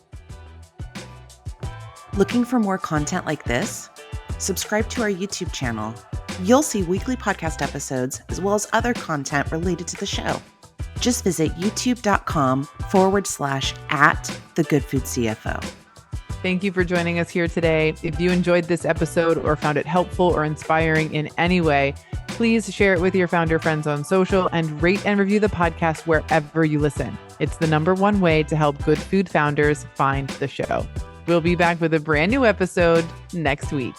Looking for more content like this? Subscribe to our YouTube channel. You'll see weekly podcast episodes as well as other content related to the show. Just visit youtube.com/@the Good Food CFO. Thank you for joining us here today. If you enjoyed this episode or found it helpful or inspiring in any way, please share it with your founder friends on social and rate and review the podcast wherever you listen. It's the #1 way to help good food founders find the show. We'll be back with a brand new episode next week.